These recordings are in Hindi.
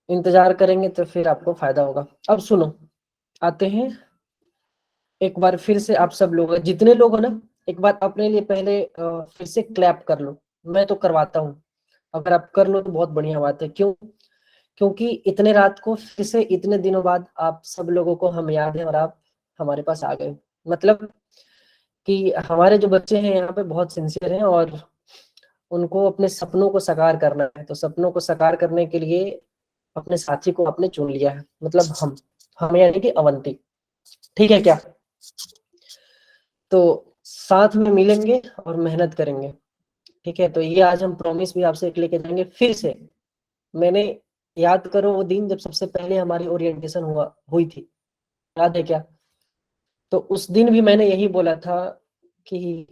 इंतजार करेंगे तो फिर आपको फायदा होगा। अब सुनो, आते हैं एक बार फिर से, आप सब लोग जितने लोग हो ना, एक बार अपने लिए पहले फिर से क्लैप कर लो। मैं तो करवाता हूँ, अगर आप कर लो तो बहुत बढ़िया बात है। क्यों? क्योंकि इतने रात को फिर से इतने दिनों बाद आप सब लोगों को हम याद है और आप हमारे पास आ गए। मतलब कि हमारे जो बच्चे हैं यहाँ पे बहुत सिंसियर हैं और उनको अपने सपनों को साकार करना है। तो सपनों को साकार करने के लिए अपने साथी को आपने चुन लिया है, मतलब हम यानी कि अवंती। ठीक है क्या? तो साथ में मिलेंगे और मेहनत करेंगे। ठीक है, तो ये आज हम प्रॉमिस भी आपसे लेके जाएंगे फिर से। मैंने, याद करो वो दिन जब सबसे पहले हमारी ओरिएंटेशन हुई थी, याद है क्या? तो उस दिन भी मैंने यही बोला था कि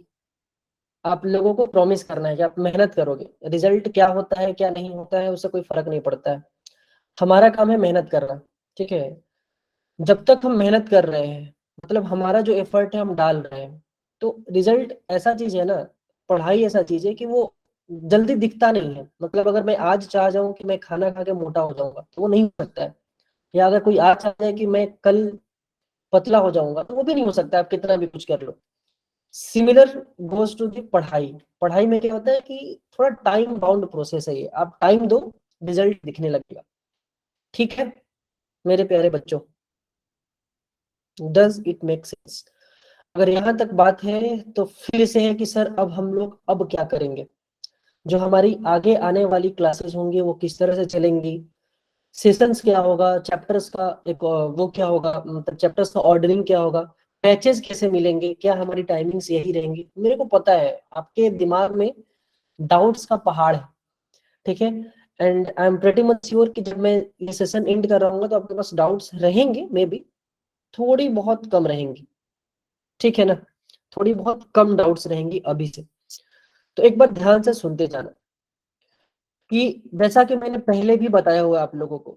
आप लोगों को प्रॉमिस करना है कि आप मेहनत करोगे। रिजल्ट क्या होता है क्या नहीं होता है उससे कोई फर्क नहीं पड़ता है, हमारा काम है मेहनत करना। ठीक है, जब तक हम मेहनत कर रहे हैं, मतलब हमारा जो एफर्ट है हम डाल रहे हैं, तो रिजल्ट ऐसा चीज है ना, पढ़ाई ऐसा चीज है कि वो जल्दी दिखता नहीं है। मतलब अगर मैं आज चाह जाऊं कि मैं खाना खा के मोटा हो जाऊंगा तो वो नहीं हो सकता है। या अगर कोई आज चाह जाए कि मैं कल पतला हो जाऊंगा तो वो भी नहीं हो सकता, आप कितना भी कुछ कर लो। सिमिलर गोज टू दी पढ़ाई। पढ़ाई में क्या होता है कि थोड़ा टाइम बाउंड प्रोसेस है ये, आप टाइम दो, रिजल्ट दिखने लगेगा। ठीक है मेरे प्यारे बच्चों, डज इट मेक सेंस? अगर यहाँ तक बात है तो फिर से है कि सर अब हम लोग अब क्या करेंगे, जो हमारी आगे आने वाली क्लासेस होंगी वो किस तरह से चलेंगी, सेशंस क्या होगा, चैप्टर्स का एक वो क्या होगा, मतलब चैप्टर्स का ऑर्डरिंग क्या होगा, बैचेस कैसे मिलेंगे, क्या हमारी टाइमिंग्स यही रहेंगी? मेरे को पता है आपके दिमाग में डाउट्स का पहाड़ है। ठीक है, and I am pretty much sure कि जब मैं ये सेशन एंड कर रहा हूँ तो आपके पास डाउट्स रहेंगे, मे बी थोड़ी बहुत कम रहेंगी। ठीक है ना, थोड़ी बहुत कम डाउट्स रहेंगी अभी से। तो एक बार ध्यान से सुनते जाना कि जैसा कि मैंने पहले भी बताया हुआ है आप लोगों को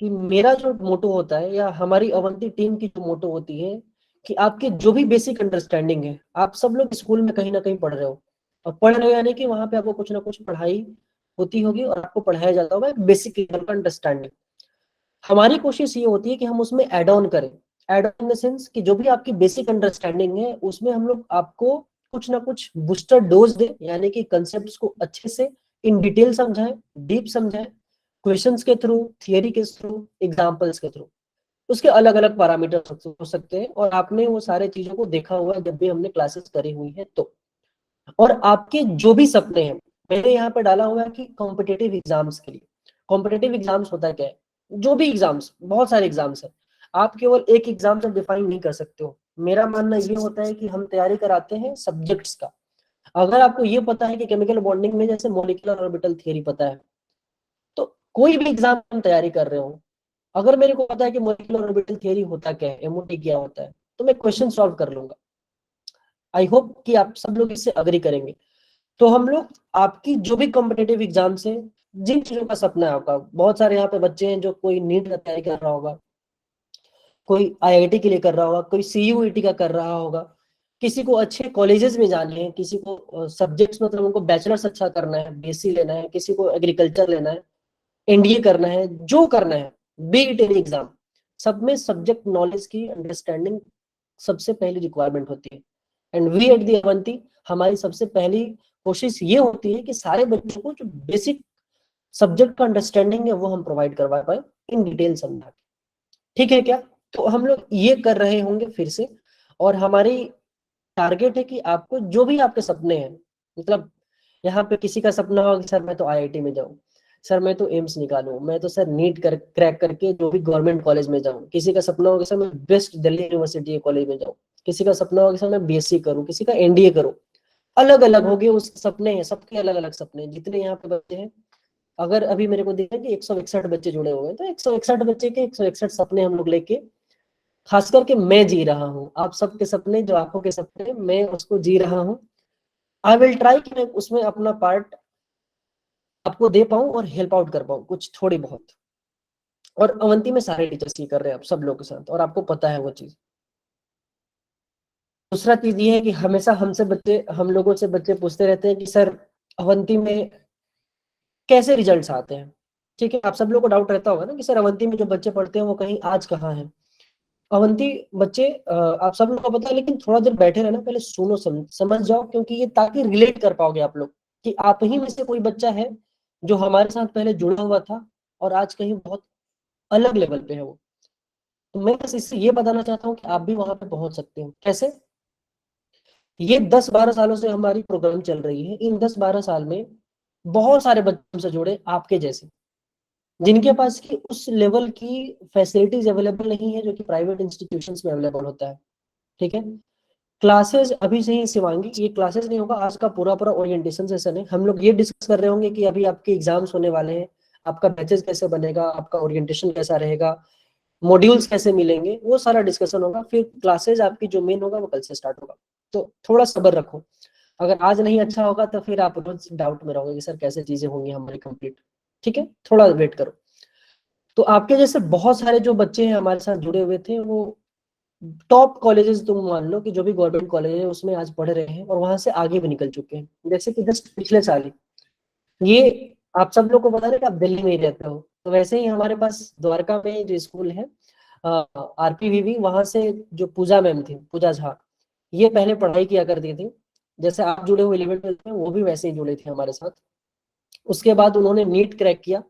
कि मेरा जो मोटो होता है या हमारी अवंती टीम की जो मोटो होती है कि आपके जो भी बेसिक अंडरस्टैंडिंग है, आप सब लोग स्कूल में कहीं ना कहीं पढ़ रहे हो, और पढ़ रहे हो यानी कि वहां पे आपको कुछ ना कुछ पढ़ाई होती होगी और आपको पढ़ाया जाता होगा बेसिक लेवल का अंडरस्टैंडिंग। हमारी कोशिश ये होती है कि हम उसमें एड ऑन करें। Add on in the sense कि जो भी आपकी बेसिक अंडरस्टैंडिंग है उसमें हम लोग आपको कुछ ना कुछ बूस्टर डोज दें, यानी कि कंसेप्ट को अच्छे से इन डिटेल समझाएं, डीप समझाएं, क्वेश्चंस के थ्रू, थियरी के थ्रू, एग्जांपल्स के थ्रू। उसके अलग अलग पैरामीटर हो सकते हैं और आपने वो सारे चीजों को देखा हुआ है जब भी हमने क्लासेस करी हुई है तो। और आपके जो भी सपने हैं, मैंने यहाँ पे डाला हुआ है कि कॉम्पिटेटिव एग्जाम्स के लिए। कॉम्पिटेटिव एग्जाम्स होता क्या है? जो भी एग्जाम्स, बहुत सारे एग्जाम्स हैं, आप केवल एक एग्जाम से डिफाइन नहीं कर सकते हो। मेरा मानना ये होता है कि हम तैयारी कराते हैं सब्जेक्ट्स का। अगर आपको ये पता है कि केमिकल बॉन्डिंग में जैसे मॉलिक्यूलर ऑर्बिटल थ्योरी पता है, तो कोई भी एग्जाम हम तैयारी कर रहे हो, अगर मेरे को पता है कि मॉलिक्यूलर ऑर्बिटल थ्योरी होता क्या है, एमओटी क्या होता है, तो मैं क्वेश्चन सॉल्व कर लूंगा। आई होप कि आप सब लोग इससे अग्री करेंगे। तो हम लोग आपकी जो भी कॉम्पिटेटिव एग्जाम्स है, जिन चीजों का सपना है आपका, बहुत सारे यहाँ पे बच्चे हैं जो कोई नीट का तैयारी कर रहा होगा, कोई आईआईटी के लिए कर रहा होगा, कोई सीयूईटी का कर रहा होगा, किसी को अच्छे कॉलेजेस में जाने हैं, किसी को सब्जेक्ट्स मतलब उनको बैचलर्स अच्छा करना है, बीएससी लेना है, किसी को एग्रीकल्चर लेना है, एनडीए करना है, जो करना है, बी इट एनी एग्जाम, सब में सब्जेक्ट नॉलेज की अंडरस्टैंडिंग सबसे पहली रिक्वायरमेंट होती है। And we at the Avanti, हमारी सबसे पहली कोशिश ये होती है कि सारे बच्चों को जो बेसिक सब्जेक्ट का अंडरस्टैंडिंग है वो हम प्रोवाइड करवा पाए इन डिटेल समझा के। ठीक है क्या? तो हम लोग ये कर रहे होंगे फिर से। और हमारी टारगेट है कि आपको जो भी आपके सपने हैं, मतलब यहाँ पे किसी का सपना होगा कि सर मैं तो आईआईटी में जाऊँ, सर मैं तो एम्स निकालूं, मैं तो सर नीट क्रैक करके जो भी गवर्नमेंट कॉलेज में जाऊं, किसी का सपना होगा सर मैं बेस्ट दिल्ली यूनिवर्सिटी कॉलेज में जाऊं, किसी का सपना होगा सर मैं बीएससी करूं, किसी का एनडीए करूं। अलग अलग हो गए उस सपने हैं, सबके अलग अलग सपने हैं। जितने यहाँ पे बच्चे हैं, अगर अभी मेरे को देखा कि 161 बच्चे जुड़े हुए हैं, तो 161 बच्चे के 161 सपने हम लोग लेके, खास करके मैं जी रहा हूँ आप सबके सपने, जो आंखों के सपने मैं उसको जी रहा हूँ। आई विल ट्राई कि मैं उसमें अपना पार्ट आपको दे पाऊं और हेल्प आउट कर पाऊं कुछ थोड़ी बहुत। और अवंती में सारे टीचर्स ये कर रहे हैं आप सब लोग के साथ, और आपको पता है वो चीज। दूसरा चीज ये है कि हमेशा हमसे बच्चे, हम लोगों से बच्चे पूछते रहते हैं कि सर अवंती में कैसे रिजल्ट्स आते हैं। ठीक है, आप सब लोग को डाउट रहता होगा ना कि सर अवंती में जो बच्चे पढ़ते हैं वो कहीं आज कहाँ है। अवंती बच्चे आप सब लोग को पता है, लेकिन थोड़ा देर बैठे रहना, पहले सुनो, समझ जाओ, क्योंकि ये ताकि रिलेट कर पाओगे आप लोग कि आप ही में से कोई बच्चा है जो हमारे साथ पहले जुड़ा हुआ था और आज कहीं बहुत अलग लेवल पे है वो। तो मैं बस इससे ये बताना चाहता हूँ कि आप भी वहां पे पहुंच सकते हो। कैसे? ये 10-12 सालों से हमारी प्रोग्राम चल रही है। इन 10-12 साल में बहुत सारे बच्चों से जुड़े आपके जैसे, जिनके पास की उस लेवल की फैसिलिटीज अवेलेबल नहीं है जो कि प्राइवेट इंस्टीट्यूशंस में अवेलेबल होता है। ठीक है, क्लासेस अभी से ही शिवांगी, ये क्लासेस नहीं होगा, आज का पूरा पूरा ओरिएंटेशन सेशन है। हम लोग ये डिस्कस कर रहे होंगे कि अभी आपके एग्जाम्स होने वाले हैं, आपका बैचेस कैसे बनेगा, आपका ओरिएंटेशन कैसा रहेगा, मॉड्यूल्स कैसे मिलेंगे, वो सारा डिस्कशन होगा। फिर क्लासेस आपकी जो मेन होगा वो कल से स्टार्ट होगा। तो थोड़ा सब्र रखो, अगर आज नहीं अच्छा होगा तो फिर आप रोज डाउट में रहोगे कि सर कैसे चीजें होंगी हमारी कंप्लीट। ठीक है, थोड़ा वेट करो। तो आपके जैसे बहुत सारे जो बच्चे हैं हमारे साथ जुड़े हुए थे, वो टॉप कॉलेजेस तुम मान लो कि जो भी गवर्नमेंट कॉलेज है उसमें आज पढ़ रहे हैं और वहां से आगे भी निकल चुके हैं। जैसे कि जस्ट पिछले साल ही ये, आप सब लोग को बता रहे कि आप दिल्ली में ही रहते हो, तो वैसे ही हमारे पास द्वारका में जो स्कूल है आरपीवीवी, वहां से जो पूजा मैम थी, पूजा झा, ये पहले पढ़ाई किया करती थी। जैसे आप जुड़े हुए 11th-12th में, वो भी वैसे ही जुड़े थे हमारे साथ। उसके बाद उन्होंने नीट क्रैक किया,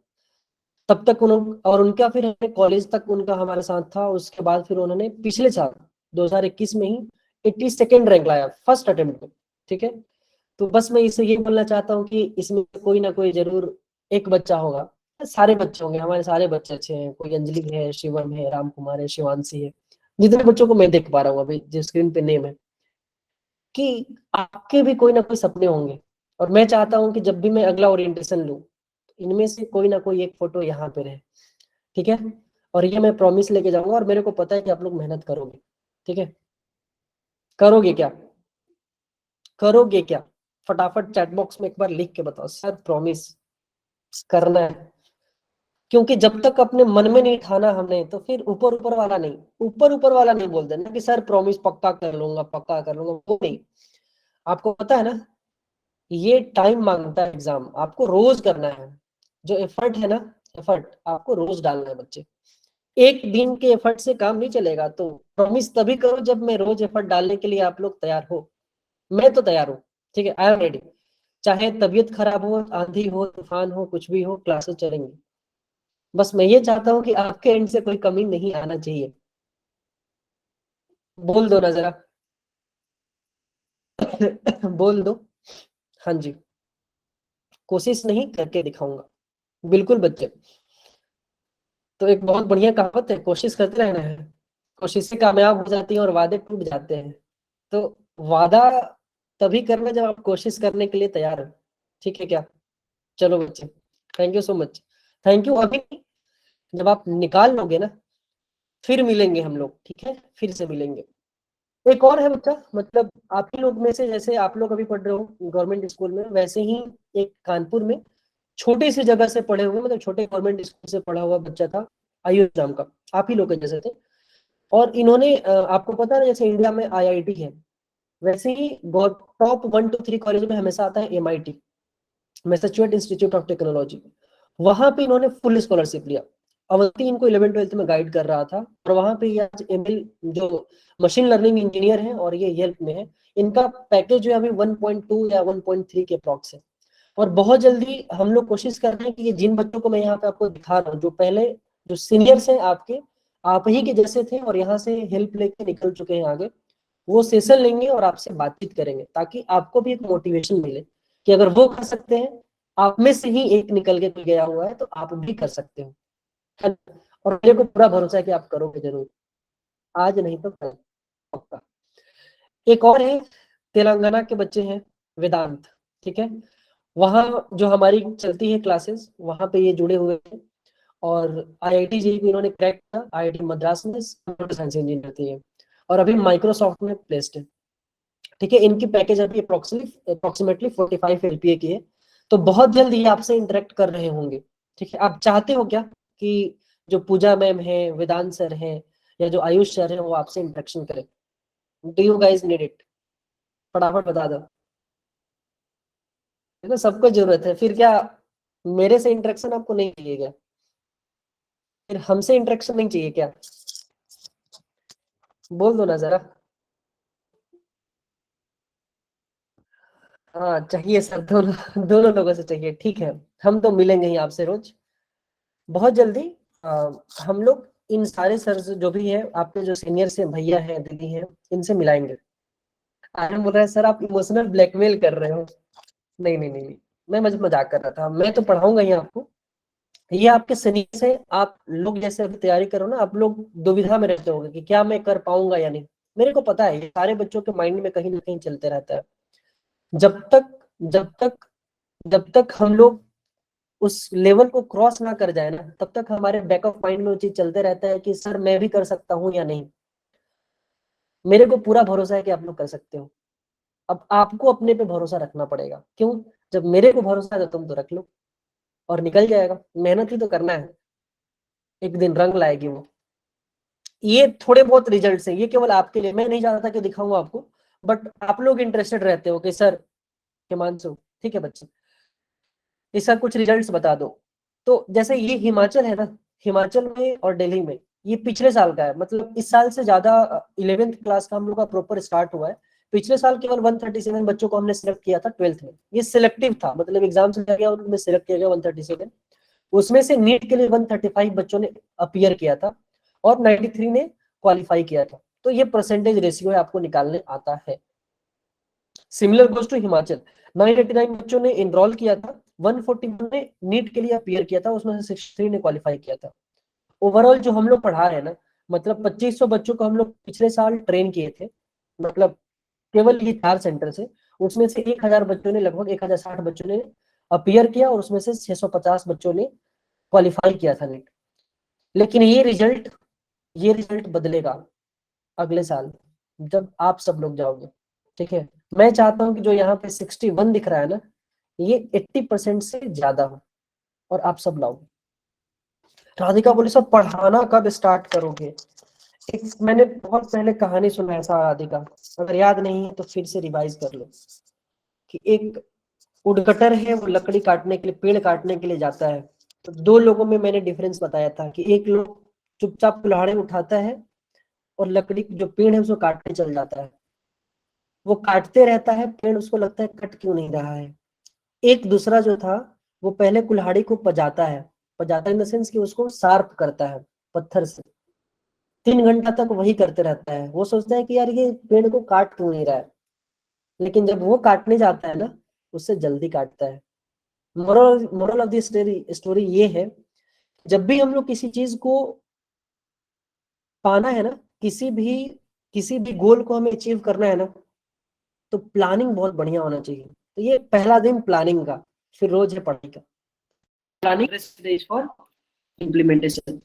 तब तक उन्होंने, और उनका फिर कॉलेज तक उनका हमारे साथ था। उसके बाद फिर उन्होंने पिछले साल 2021 में ही 82nd रैंक लाया फर्स्ट अटेम्प्ट में। ठीक है, तो बस मैं इसे ये बोलना चाहता हूँ कि इसमें कोई ना कोई जरूर एक बच्चा होगा, सारे बच्चे होंगे, हमारे सारे बच्चे अच्छे हैं। कोई अंजलि है, शिवम है, राम कुमार है, शिवांशी है, जितने बच्चों को मैं देख पा रहा हूँ अभी जो स्क्रीन पे नेम है, कि आपके भी कोई ना कोई सपने होंगे। और मैं चाहता हूँ कि जब भी मैं अगला ओरिएंटेशन लूँ, इनमें से कोई ना कोई एक फोटो यहाँ पे रहे। ठीक है, और ये मैं प्रॉमिस लेके जाऊंगा, और मेरे को पता है कि आप लोग मेहनत करोगे। ठीक है, करोगे क्या? करोगे क्या? फटाफट चैट बॉक्स में एक बार लिख के बताओ, सर प्रॉमिस करना है। क्योंकि जब तक अपने मन में नहीं ठाना हमने, तो फिर ऊपर ऊपर वाला नहीं, ऊपर ऊपर वाला नहीं बोल देना कि सर प्रॉमिस पक्का कर लूंगा, पक्का कर लूंगा, वो नहीं। आपको पता है ना, ये टाइम मांगता है एग्जाम, आपको रोज करना है। जो एफर्ट है ना, एफर्ट आपको रोज डालना है बच्चे। एक दिन के एफर्ट से काम नहीं चलेगा। तो प्रॉमिस तभी करो जब मैं रोज एफर्ट डालने के लिए आप लोग तैयार हो। मैं तो तैयार हूँ। ठीक है, आई एम रेडी। चाहे तबीयत खराब हो, आंधी हो, तूफान हो, कुछ भी हो, क्लासेस चलेंगे। बस मैं ये चाहता हूँ कि आपके एंड से कोई कमी नहीं आना चाहिए। बोल दो ना जरा। बोल दो। हाँ जी, कोशिश नहीं करके दिखाऊंगा। बिल्कुल बच्चे, तो एक बहुत बढ़िया कहावत है, कोशिश करते रहना है, कोशिशें कामयाब हो जाती हैं और वादे टूट जाते हैं। तो वादा तभी करना जब आप कोशिश करने के लिए तैयार हो। ठीक है क्या? चलो बच्चे, thank you so much. Thank you अभी नहीं, जब आप निकाल लोगे ना, फिर मिलेंगे हम लोग। ठीक है, फिर से मिलेंगे। एक और है बच्चा, मतलब आप ही लोग में से, जैसे आप लोग अभी पढ़ रहे हो गवर्नमेंट स्कूल में, वैसे ही एक कानपुर में छोटी सी जगह से पढ़े हुए, मतलब छोटे गवर्नमेंट स्कूल से पढ़ा हुआ बच्चा था, आयुष नाम का, आप ही लोग के जैसे थे। और इन्होंने आपको पता है ना, जैसे इंडिया में आईआईटी है, वैसे ही टॉप 1 to 3 कॉलेज में हमेशा आता है MIT, Massachusetts institute of technology. वहां पे इन्होंने फुल स्कॉलरशिप लिया। अवंती इनको 11th-12th में गाइड कर रहा था, और वहां पे ये आज एमएल जो मशीन लर्निंग इंजीनियर है, और ये येल्प में है। इनका पैकेज जो है अभी 1.2 या 1.3 के अप्रॉक्स है। और बहुत जल्दी हम लोग कोशिश कर रहे हैं कि ये जिन बच्चों को मैं यहाँ पे आपको दिखा रहा हूँ, जो पहले जो सीनियर्स हैं आपके, आप ही के जैसे थे और यहाँ से हेल्प लेके निकल चुके हैं आगे, वो सेशन लेंगे और आपसे बातचीत करेंगे, ताकि आपको भी एक मोटिवेशन मिले कि अगर वो कर सकते हैं, आप में से ही एक निकल के कोई गया हुआ है, तो आप भी कर सकते हो। है ना? और मेरे को पूरा भरोसा है कि आप करोगे जरूर, आज नहीं तो कल, पक्का। एक और है, तेलंगाना के बच्चे हैं, वेदांत। ठीक है, वहाँ जो हमारी चलती है क्लासेस, वहाँ पे ये जुड़े हुए हैं। और आईआईटी जेईई भी इन्होंने क्रैक किया, आईआईटी मद्रास में कंप्यूटर साइंस इंजीनियर थे ये, और अभी माइक्रोसॉफ्ट में प्लेस्ड है। ठीक है, इनकी पैकेज अभी अप्रोक्सीमेटली 45 एलपीए की है। तो बहुत जल्द ये आपसे इंटरेक्ट कर रहे होंगे। ठीक है, आप चाहते हो क्या कि जो पूजा मैम है, वेदांत सर है, या जो आयुष सर है, वो आपसे इंटरेक्शन करें? Do you guys need it? फटाफट बता दो। है ना, सबको जरूरत है। फिर क्या मेरे से इंटरेक्शन आपको नहीं मिलेगा? फिर हमसे इंटरेक्शन नहीं चाहिए क्या? बोल दो ना जरा। हाँ चाहिए सर, दोनों दोनों लोगों से चाहिए। ठीक है, हम तो मिलेंगे ही आपसे रोज, बहुत जल्दी। हम लोग इन सारे सर से जो भी है, आपके जो सीनियर से भैया हैं, दीदी हैं, इनसे मिलाएंगे। आर्यन बोल रहा है सर आप इमोशनल ब्लैकमेल कर रहे हो। नहीं नहीं नहीं नहीं, मैं मजाक कर रहा था। मैं तो पढ़ाऊंगा ही आपको। ये आपके सीनियर से आप लोग जैसे अभी तैयारी करो ना, आप लोग दुविधा में रहते होंगे कि क्या मैं कर पाऊंगा या नहीं। मेरे को पता है ये सारे बच्चों के माइंड में कहीं ना कहीं चलते रहता है। जब तक जब तक जब तक हम लोग उस लेवल को क्रॉस ना कर जाए ना, तब तक हमारे बैक ऑफ माइंड में वो चीज चलते रहता है कि सर मैं भी कर सकता हूँ या नहीं। मेरे को पूरा भरोसा है कि आप लोग कर सकते हो। अब आपको अपने पे भरोसा रखना पड़ेगा। क्यों? जब मेरे को भरोसा है तो तुम तो रख लो, और निकल जाएगा। मेहनत ही तो करना है, एक दिन रंग लाएगी वो। ये थोड़े बहुत रिजल्ट है, ये केवल आपके लिए। मैं नहीं चाहता कि दिखाऊंगा आपको, बट आप लोग इंटरेस्टेड रहते हो कि सर हिमांशु, ठीक है बच्चे, इसका कुछ रिजल्ट्स बता दो। तो जैसे ये हिमाचल है ना, हिमाचल में और दिल्ली में ये पिछले साल का है। मतलब इस साल से ज्यादा 11th क्लास का हम लोग का प्रॉपर स्टार्ट हुआ है। पिछले साल केवल 137 बच्चों को हमने सिलेक्ट किया था 12th में। ये सिलेक्टिव था, मतलब एग्जाम से गया और उनमें सिलेक्ट किया गया 137। उसमें से नीट के लिए 135 बच्चों ने अपियर किया था और 93 ने क्वालिफाई किया था। तो ये परसेंटेज रेशियो है, आपको निकालने आता है। सिमिलर गोज टू हिमाचल, 989 बच्चों ने एनरोल किया था, 141 ने नीट के लिए अपीयर किया था, उसमें से 63 ने क्वालिफाई किया था। ओवरऑल जो हम लोग पढ़ा रहे हैं ना, मतलब 2500 बच्चों को हम लोग पिछले साल ट्रेन किए थे, मतलब केवल ये 4 सेंटर से। उसमें से 1000 बच्चों ने, लगभग 1060 बच्चों ने अपीयर किया, और उसमें से 650 बच्चों ने क्वालिफाई किया था नीट। लेकिन ये रिजल्ट बदलेगा अगले साल, जब आप सब लोग जाओगे। ठीक है, मैं चाहता हूं कि जो यहाँ पे 61 दिख रहा है ना, ये 80% से ज्यादा हो, और आप सब लाओ। राधिका बोले सब पढ़ाना कब स्टार्ट करोगे? एक मैंने बहुत पहले कहानी सुना है ऐसा राधिका, अगर याद नहीं है तो फिर से रिवाइज कर लो। कि एक वुडकटर है, वो लकड़ी काटने के लिए, पेड़ काटने के लिए जाता है। तो दो लोगों में मैंने डिफरेंस बताया था कि एक लोग चुपचाप कुल्हाड़ी उठाता है और लकड़ी जो पेड़ है उसको काटने चल जाता है। वो काटते रहता है पेड़, उसको लगता है कट क्यों नहीं रहा है। एक दूसरा जो था, वो पहले कुल्हाड़ी को पजाता है, पजाता इन द सेंस कि उसको शार्प करता है पत्थर से। 3 घंटा तक वही करते रहता है। वो सोचता है कि यार ये पेड़ को काट क्यों नहीं रहा है, लेकिन जब वो काटने जाता है ना, उससे जल्दी काटता है। Moral moral of the story story ये है, जब भी हम लोग किसी चीज को पाना है ना, किसी भी गोल को हमें अचीव करना है ना, तो प्लानिंग बहुत बढ़िया होना चाहिए। तो ये पहला दिन प्लानिंग का, फिर रोज है पढ़ाई का। Planning for implementation.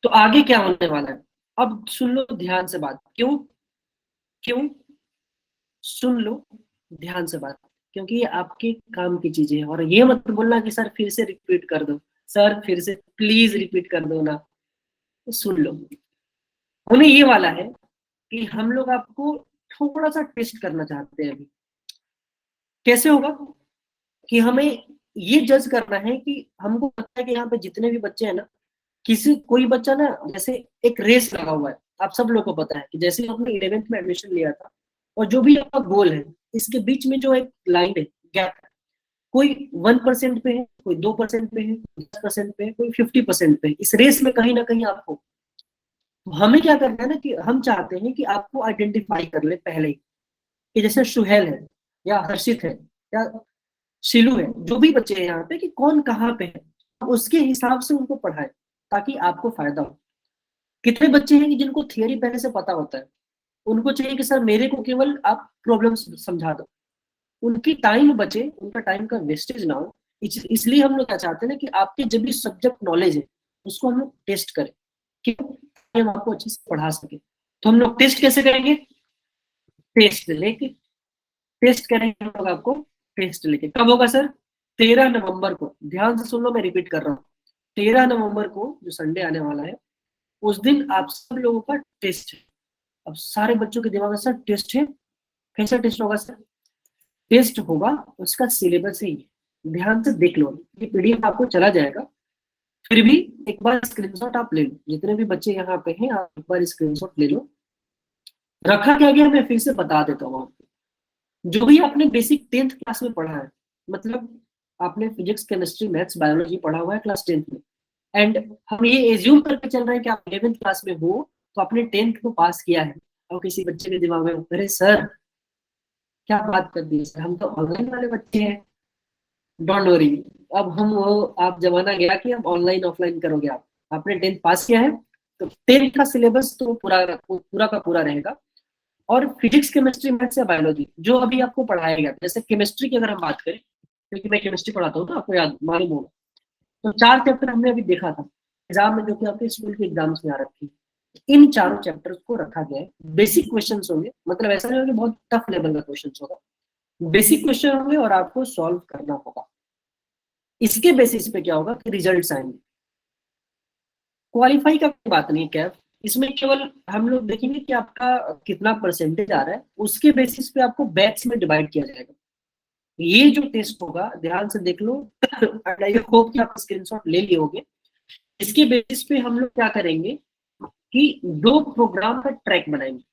तो आगे क्या होने वाला है, अब सुन लो ध्यान से बात। क्यों? क्यों? सुन लो ध्यान से बात, क्योंकि ये आपके काम की चीजें हैं। और ये मत बोलना कि सर फिर से रिपीट कर दो, सर फिर से प्लीज रिपीट कर दो ना। तो सुन लो, उन्हें ये वाला है कि हम लोग आपको थोड़ा सा टेस्ट करना चाहते हैं अभी। कैसे होगा? कि हमें ये जज करना है कि हमको पता है कि यहाँ पे जितने भी बच्चे हैं ना, किसी कोई बच्चा ना, जैसे एक रेस लगा हुआ है। आप सब लोग को पता है कि जैसे आपने 11th में एडमिशन लिया था, और जो भी आपका गोल है, इसके बीच में जो एक लाइन है, गैप, कोई 1% पे है, कोई 2% पे है, 10% पे है, कोई 50% पे है। इस रेस में कहीं ना कहीं आपको, तो हमें क्या करना है ना, कि हम चाहते हैं कि आपको आइडेंटिफाई कर ले पहले ही, कि जैसे सुहेल है, या हर्षित है, या शिलू है, जो भी बच्चे हैं यहाँ पे, कि कौन कहाँ पे है, अब उसके हिसाब से उनको पढ़ाए, ताकि आपको फायदा हो। कितने बच्चे हैं कि जिनको थियरी पहले से पता होता है, उनको चाहिए कि सर मेरे को केवल आप प्रॉब्लम समझा दो, उनकी टाइम बचे, उनका टाइम का वेस्टेज ना हो। इसलिए हम लोग क्या चाहते हैं ना, कि आपके जब भी सब्जेक्ट नॉलेज है, उसको हम लोग टेस्ट करें, क्यों? हम आपको अच्छे से पढ़ा सके। तो हम लोग टेस्ट कैसे करेंगे? टेस्ट लेके, टेस्ट करेंगे हम लोग आपको, टेस्ट लेके। कब होगा सर? 13 नवंबर को। ध्यान से सुन लो, मैं रिपीट कर रहा हूँ। 13 नवंबर को जो संडे आने वाला है, उस दिन आप सब लोगों का टेस्ट है। अब सारे बच्चों के दिमाग में सर टेस्ट है, कैसा टेस्ट होगा सर? टेस्ट होगा उसका सिलेबस ही है। ध्यान से देख लो, ये पीडीएफ आपको चला जाएगा, फिर भी एक बार स्क्रीनशॉट आप ले लो, जितने भी बच्चे यहाँ पे हैं आप एक बार स्क्रीनशॉट ले लो। रखा क्या गया मैं फिर से बता देता हूँ आपको। जो भी आपने बेसिक 10th क्लास में पढ़ा है, मतलब आपने फिजिक्स केमिस्ट्री मैथ्स बायोलॉजी पढ़ा हुआ है क्लास 10th में, एंड हम ये एज्यूम करके चल रहे हैं कि आप 11th क्लास में हो तो आपने 10th को पास किया है। और किसी बच्चे के दिमाग में अरे सर क्या बात कर दी सर, हम तो ऑनलाइन वाले बच्चे हैं। डोंट वरी, अब हम वो आप जमाना गया कि अब ऑनलाइन ऑफलाइन करोगे आप। आपने 10th पास किया है तो 10th का सिलेबस तो पूरा का पूरा रहेगा। और फिजिक्स केमिस्ट्री मैथ्स या बायोलॉजी जो अभी आपको पढ़ाया गया, जैसे केमिस्ट्री की अगर हम बात करें, क्योंकि मैं केमिस्ट्री पढ़ाता हूँ तो आपको याद मालूम होगा, तो 4 चैप्टर हमने अभी देखा था एग्जाम में, जो कि आपके स्कूल के एग्जाम्स में आ रखी है। इन चारों चैप्टर्स को रखा गया है। बेसिक क्वेश्चंस होंगे, मतलब ऐसा नहीं होगा कि बहुत टफ लेवल का क्वेश्चंस होगा, बेसिक क्वेश्चन होंगे और आपको सॉल्व करना होगा। इसके बेसिस पे क्या होगा कि रिजल्ट्स आएंगे। क्वालिफाई का कोई बात नहीं है, इसमें केवल हम लोग देखेंगे कि आपका कितना परसेंटेज आ रहा है, उसके बेसिस पे आपको बैच में डिवाइड किया जाएगा। ये जो टेस्ट होगा ध्यान से देख लो, आई होप कि आप स्क्रीनशॉट ले लिए होंगे। इसके बेसिस पे हम लोग क्या करेंगे कि 2 प्रोग्राम का ट्रैक बनाएंगे।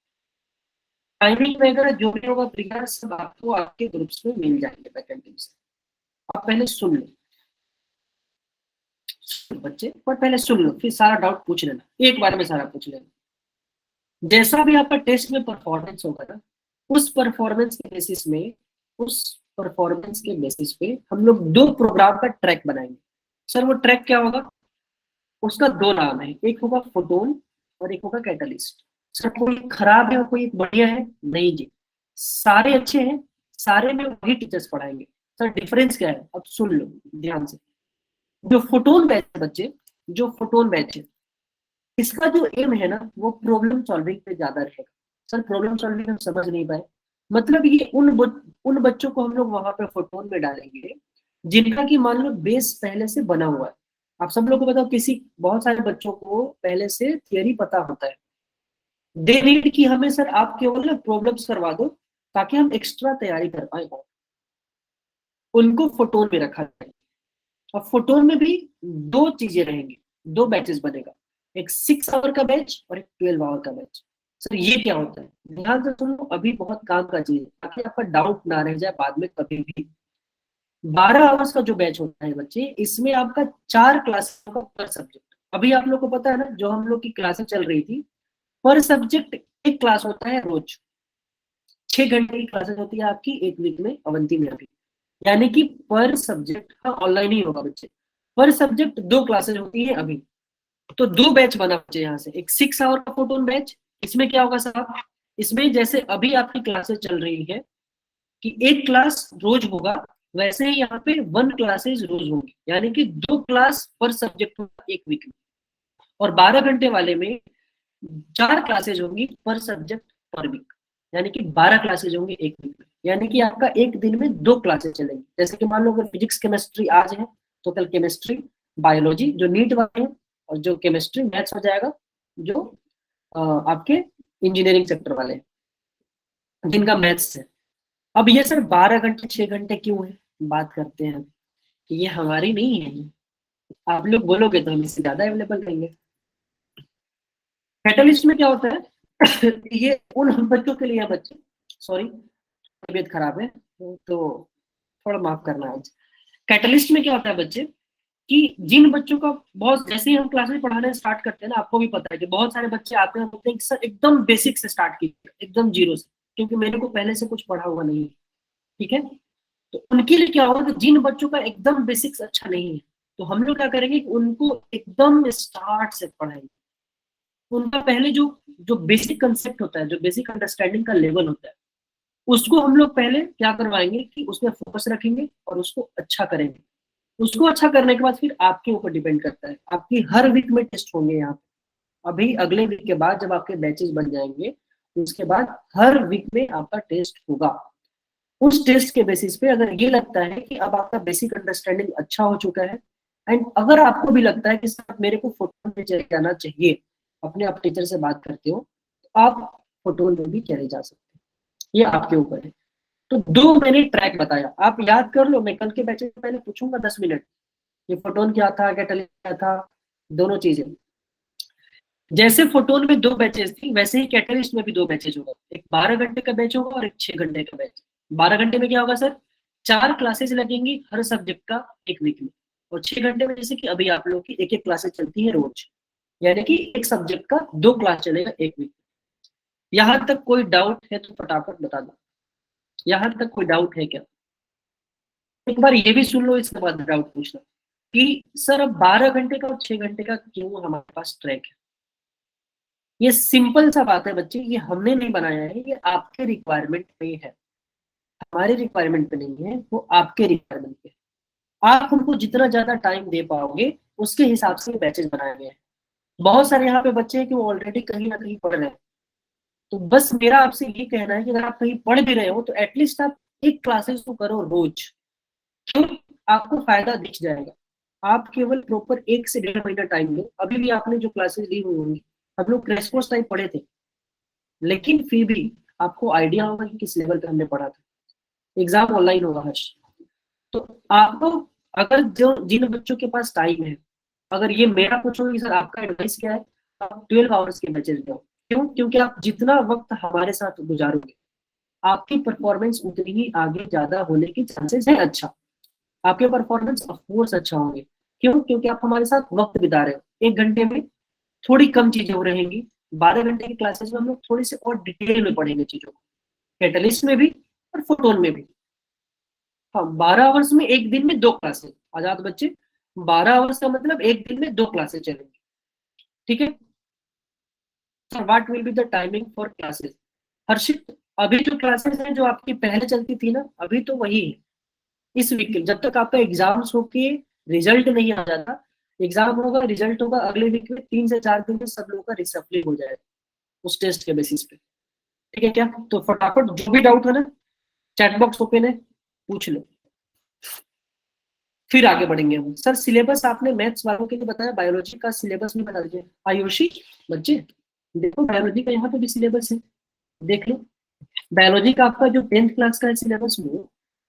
टाइमिंग वगैरह जो भी होगा प्रिया सब आपको आपके ग्रुप्स में मिल जाएंगे वैकेंसी से। आप पहले सुन लो बच्चे, पर पहले सुन लो फिर सारा डाउट पूछ लेना, एक बार में सारा पूछ लेना। जैसा भी आपका टेस्ट में परफॉर्मेंस होगा ना, उस परफॉर्मेंस के बेसिस में, उस परफॉर्मेंस के बेसिस पे हम लोग 2 प्रोग्राम का ट्रैक बनाएंगे। सर वो ट्रैक क्या होगा? उसका 2 नाम है, एक होगा फोटोन और एक होगा कैटलिस्ट। सर कोई खराब है और कोई बढ़िया है? नहीं जी, सारे अच्छे हैं, सारे में वही टीचर्स पढ़ाएंगे। सर डिफरेंस क्या है? अब सुन लो ध्यान से। जो फोटोन बैच है बच्चे, जो फोटोन बैच है, इसका जो एम है ना वो प्रॉब्लम सॉल्विंग पे ज्यादा रहेगा। सर प्रॉब्लम सॉल्विंग हम समझ नहीं पाए, मतलब ये उन बच्चों को हम लोग वहां पे फोटोन में डालेंगे जिनका कि मान लो बेस पहले से बना हुआ है। आप सब लोग को बताओ, किसी बहुत सारे बच्चों को पहले से थियरी पता होता है, दे नीड कि हमें सर आप केवल ना प्रॉब्लम्स करवा दो ताकि हम एक्स्ट्रा तैयारी कर पाए। उनको फोटोन में रखा जाए। अब फोटोन में भी 2 चीजें रहेंगी, 2 बैचेस बनेगा, एक 6 आवर का बैच और एक 12 आवर का बैच। सर ये क्या होता है? ध्यान से सुनो, अभी बहुत काम का चीज है ताकि आपका डाउट ना रह जाए बाद में कभी भी। 12 आवर्स का जो बैच होता है बच्चे, इसमें आपका 4 क्लास होगा पर सब्जेक्ट। अभी आप लोग को पता है ना, जो हम लोग की क्लासेस चल रही थी, पर सब्जेक्ट एक क्लास होता है रोज। 6 घंटे की क्लासेस होती है आपकी एक वीक में अवंती में अभी, यानी कि पर सब्जेक्ट, हाँ ऑनलाइन ही होगा बच्चे, पर सब्जेक्ट 2 क्लासेस होती है अभी। तो 2 बैच बना बच्चे यहाँ से, एक 6 आवर का फोटोन बैच। इसमें क्या होगा साहब, इसमें जैसे अभी आपकी क्लासेस चल रही है कि एक क्लास रोज होगा, वैसे ही यहाँ पे 1 क्लासेज रोज होंगी, यानी कि 2 क्लास पर सब्जेक्ट होगा एक वीक में। और 12 घंटे वाले में 4 क्लासेज होंगी पर सब्जेक्ट पर वीक, यानी कि 12 क्लासेज होंगी एक वीक में। यानी कि आपका एक दिन में 2 क्लासेज चलेंगी। जैसे कि मान लो अगर फिजिक्स केमिस्ट्री आज है तो कल केमिस्ट्री बायोलॉजी जो नीट वाले हैं, और जो केमिस्ट्री मैथ्स हो जाएगा जो आपके इंजीनियरिंग सेक्टर वाले हैं जिनका मैथ्स है। अब ये सर 12 घंटे 6 घंटे क्यों है, बात करते हैं कि ये हमारी नहीं है, आप लोग बोलोगे तो हम इससे ज्यादा अवेलेबल रहेंगे। कैटलिस्ट में क्या होता है ये उन बच्चों के लिए है बच्चे, सॉरी तबीयत खराब है तो थोड़ा माफ करना आज। कैटलिस्ट में क्या होता है बच्चे कि जिन बच्चों का बहुत, जैसे ही हम क्लासेस पढ़ाने स्टार्ट करते हैं ना, आपको भी पता है कि बहुत सारे बच्चे आते हैं बोलते हैं सर एकदम बेसिक से स्टार्ट कीजिए, एकदम जीरो से, क्योंकि मेरे को पहले से कुछ पढ़ा हुआ नहीं है। ठीक है, तो उनके लिए क्या होगा कि जिन बच्चों का एकदम बेसिक्स अच्छा नहीं है, तो हम लोग क्या करेंगे कि उनको एकदम स्टार्ट से पढ़ाएंगे। उनका पहले जो जो बेसिक कंसेप्ट होता है, जो बेसिक अंडरस्टैंडिंग का लेवल होता है, उसको हम लोग पहले क्या करवाएंगे कि उसमें फोकस रखेंगे और उसको अच्छा करेंगे। उसको अच्छा करने के बाद फिर आपके ऊपर डिपेंड करता है, आपकी हर वीक में टेस्ट होंगे यहाँ पे। अभी अगले वीक के बाद जब आपके बैचेस बन जाएंगे, उसके बाद हर वीक में आपका टेस्ट होगा। उस टेस्ट के बेसिस पे अगर ये लगता है कि अब आपका बेसिक अंडरस्टैंडिंग अच्छा हो चुका है, एंड अगर आपको भी लगता है कि सर मेरे को फोटोन में चले जाना चाहिए, अपने आप टीचर से बात करते हो तो आप फोटोन में भी चले जा सकते हैं, ये आपके ऊपर है। तो 2 मैंने ट्रैक बताया, आप याद कर लो, मैं कल के बैचेस में पहले पूछूंगा 10 मिनट ये फोटोन क्या था, कैटलिस्ट क्या था, दोनों चीजें। जैसे फोटोन में 2 बैचेस थी, वैसे ही कैटलिस्ट में भी 2 बैचेज होगा, एक 12 घंटे का बैच होगा और एक 6 घंटे का बैच। 12 घंटे में क्या होगा सर, 4 क्लासेस लगेंगी हर सब्जेक्ट का एक वीक में, और 6 घंटे में जैसे कि अभी आप लोग की एक एक क्लासेस चलती है रोज, यानी कि एक सब्जेक्ट का 2 क्लास चलेगा एक वीक। यहां तक कोई डाउट है तो फटाफट बता दो, यहां तक कोई डाउट है क्या? एक बार ये भी सुन लो, इसके बाद डाउट पूछना कि सर अब 12 घंटे का और 6 घंटे का क्यों हमारे पास ट्रैक है। ये सिंपल सा बात है बच्चे, ये हमने नहीं बनाया है, ये आपके रिक्वायरमेंट पे है, हमारे रिक्वायरमेंट पे नहीं है, वो आपके रिक्वायरमेंट पे। आप हमको जितना ज्यादा टाइम दे पाओगे उसके हिसाब से बैचेस बनाए गए हैं। बहुत सारे यहाँ पे बच्चे हैं कि वो ऑलरेडी कहीं ना कहीं पढ़ रहे हैं, तो बस मेरा आपसे ये कहना है कि अगर आप कहीं पढ़ भी रहे हो तो एटलीस्ट आप एक क्लासेस तो करो रोज, क्यों? आपको फायदा दिख जाएगा। आप केवल प्रॉपर 1 से 1.5 महीना टाइम लो। अभी भी आपने जो क्लासेस ली हुई होंगी, हम लोग क्रैश कोर्स टाइप पढ़े थे, लेकिन फिर भी आपको आइडिया होगा कि किस लेवल पे हमने पढ़ा था। एग्जाम ऑनलाइन होगा हर्ष, तो आपको, अगर जो जिन बच्चों के पास टाइम है, अगर ये मेरा पूछोगे कि सर आपका एडवाइस क्या है, आप 12 आवर्स के बैचेस लो। क्यों? क्योंकि आप जितना वक्त हमारे साथ गुजारोगे, आपकी परफॉर्मेंस उतनी ही आगे ज्यादा होने की चांसेस है। अच्छा, आपके परफॉर्मेंस ऑफकोर्स अच्छा होंगे। क्यों? क्योंकि आप हमारे साथ वक्त बिता रहे हो। 1 घंटे में थोड़ी कम चीजें हो रहेंगी, 12 घंटे की क्लासेस में हम लोग थोड़ी सी और डिटेल में पढ़ेंगे चीजों को, कैटलिस्ट में भी और फोटोन में भी। हाँ, 12 आवर्स में एक दिन में 2 क्लासेस, आजाद बच्चे, 12 आवर्स का मतलब एक दिन में 2 क्लासेस चलेंगी। ठीक है sir, what will be the timing for classes? Harshit, अभी जो क्लासेस है जो आपकी पहले चलती थी ना, अभी तो वही है। इस वीक जब तक आपका एग्जाम्स होके रिजल्ट नहीं आ जाता, एग्जाम होगा, रिजल्ट होगा, अगले वीक में 3 से 4 दिन में सब लोगों का रिसफलिंग हो जाएगा उस टेस्ट के बेसिस पे। ठीक है क्या? तो फटाफट जो भी डाउट है ना, चैट बॉक्स ओपन है, पूछ लो, फिर आगे बढ़ेंगे हम। सर सिलेबस आपने मैथ्स वालों के लिए बताया, बायोलॉजी का सिलेबस नहीं बता दीजिए। आयुषी बच्चे देखो, बायोलॉजी का यहाँ पे भी सिलेबस है, देख लो। बायोलॉजी का आपका जो 10th क्लास का है सिलेबस वो,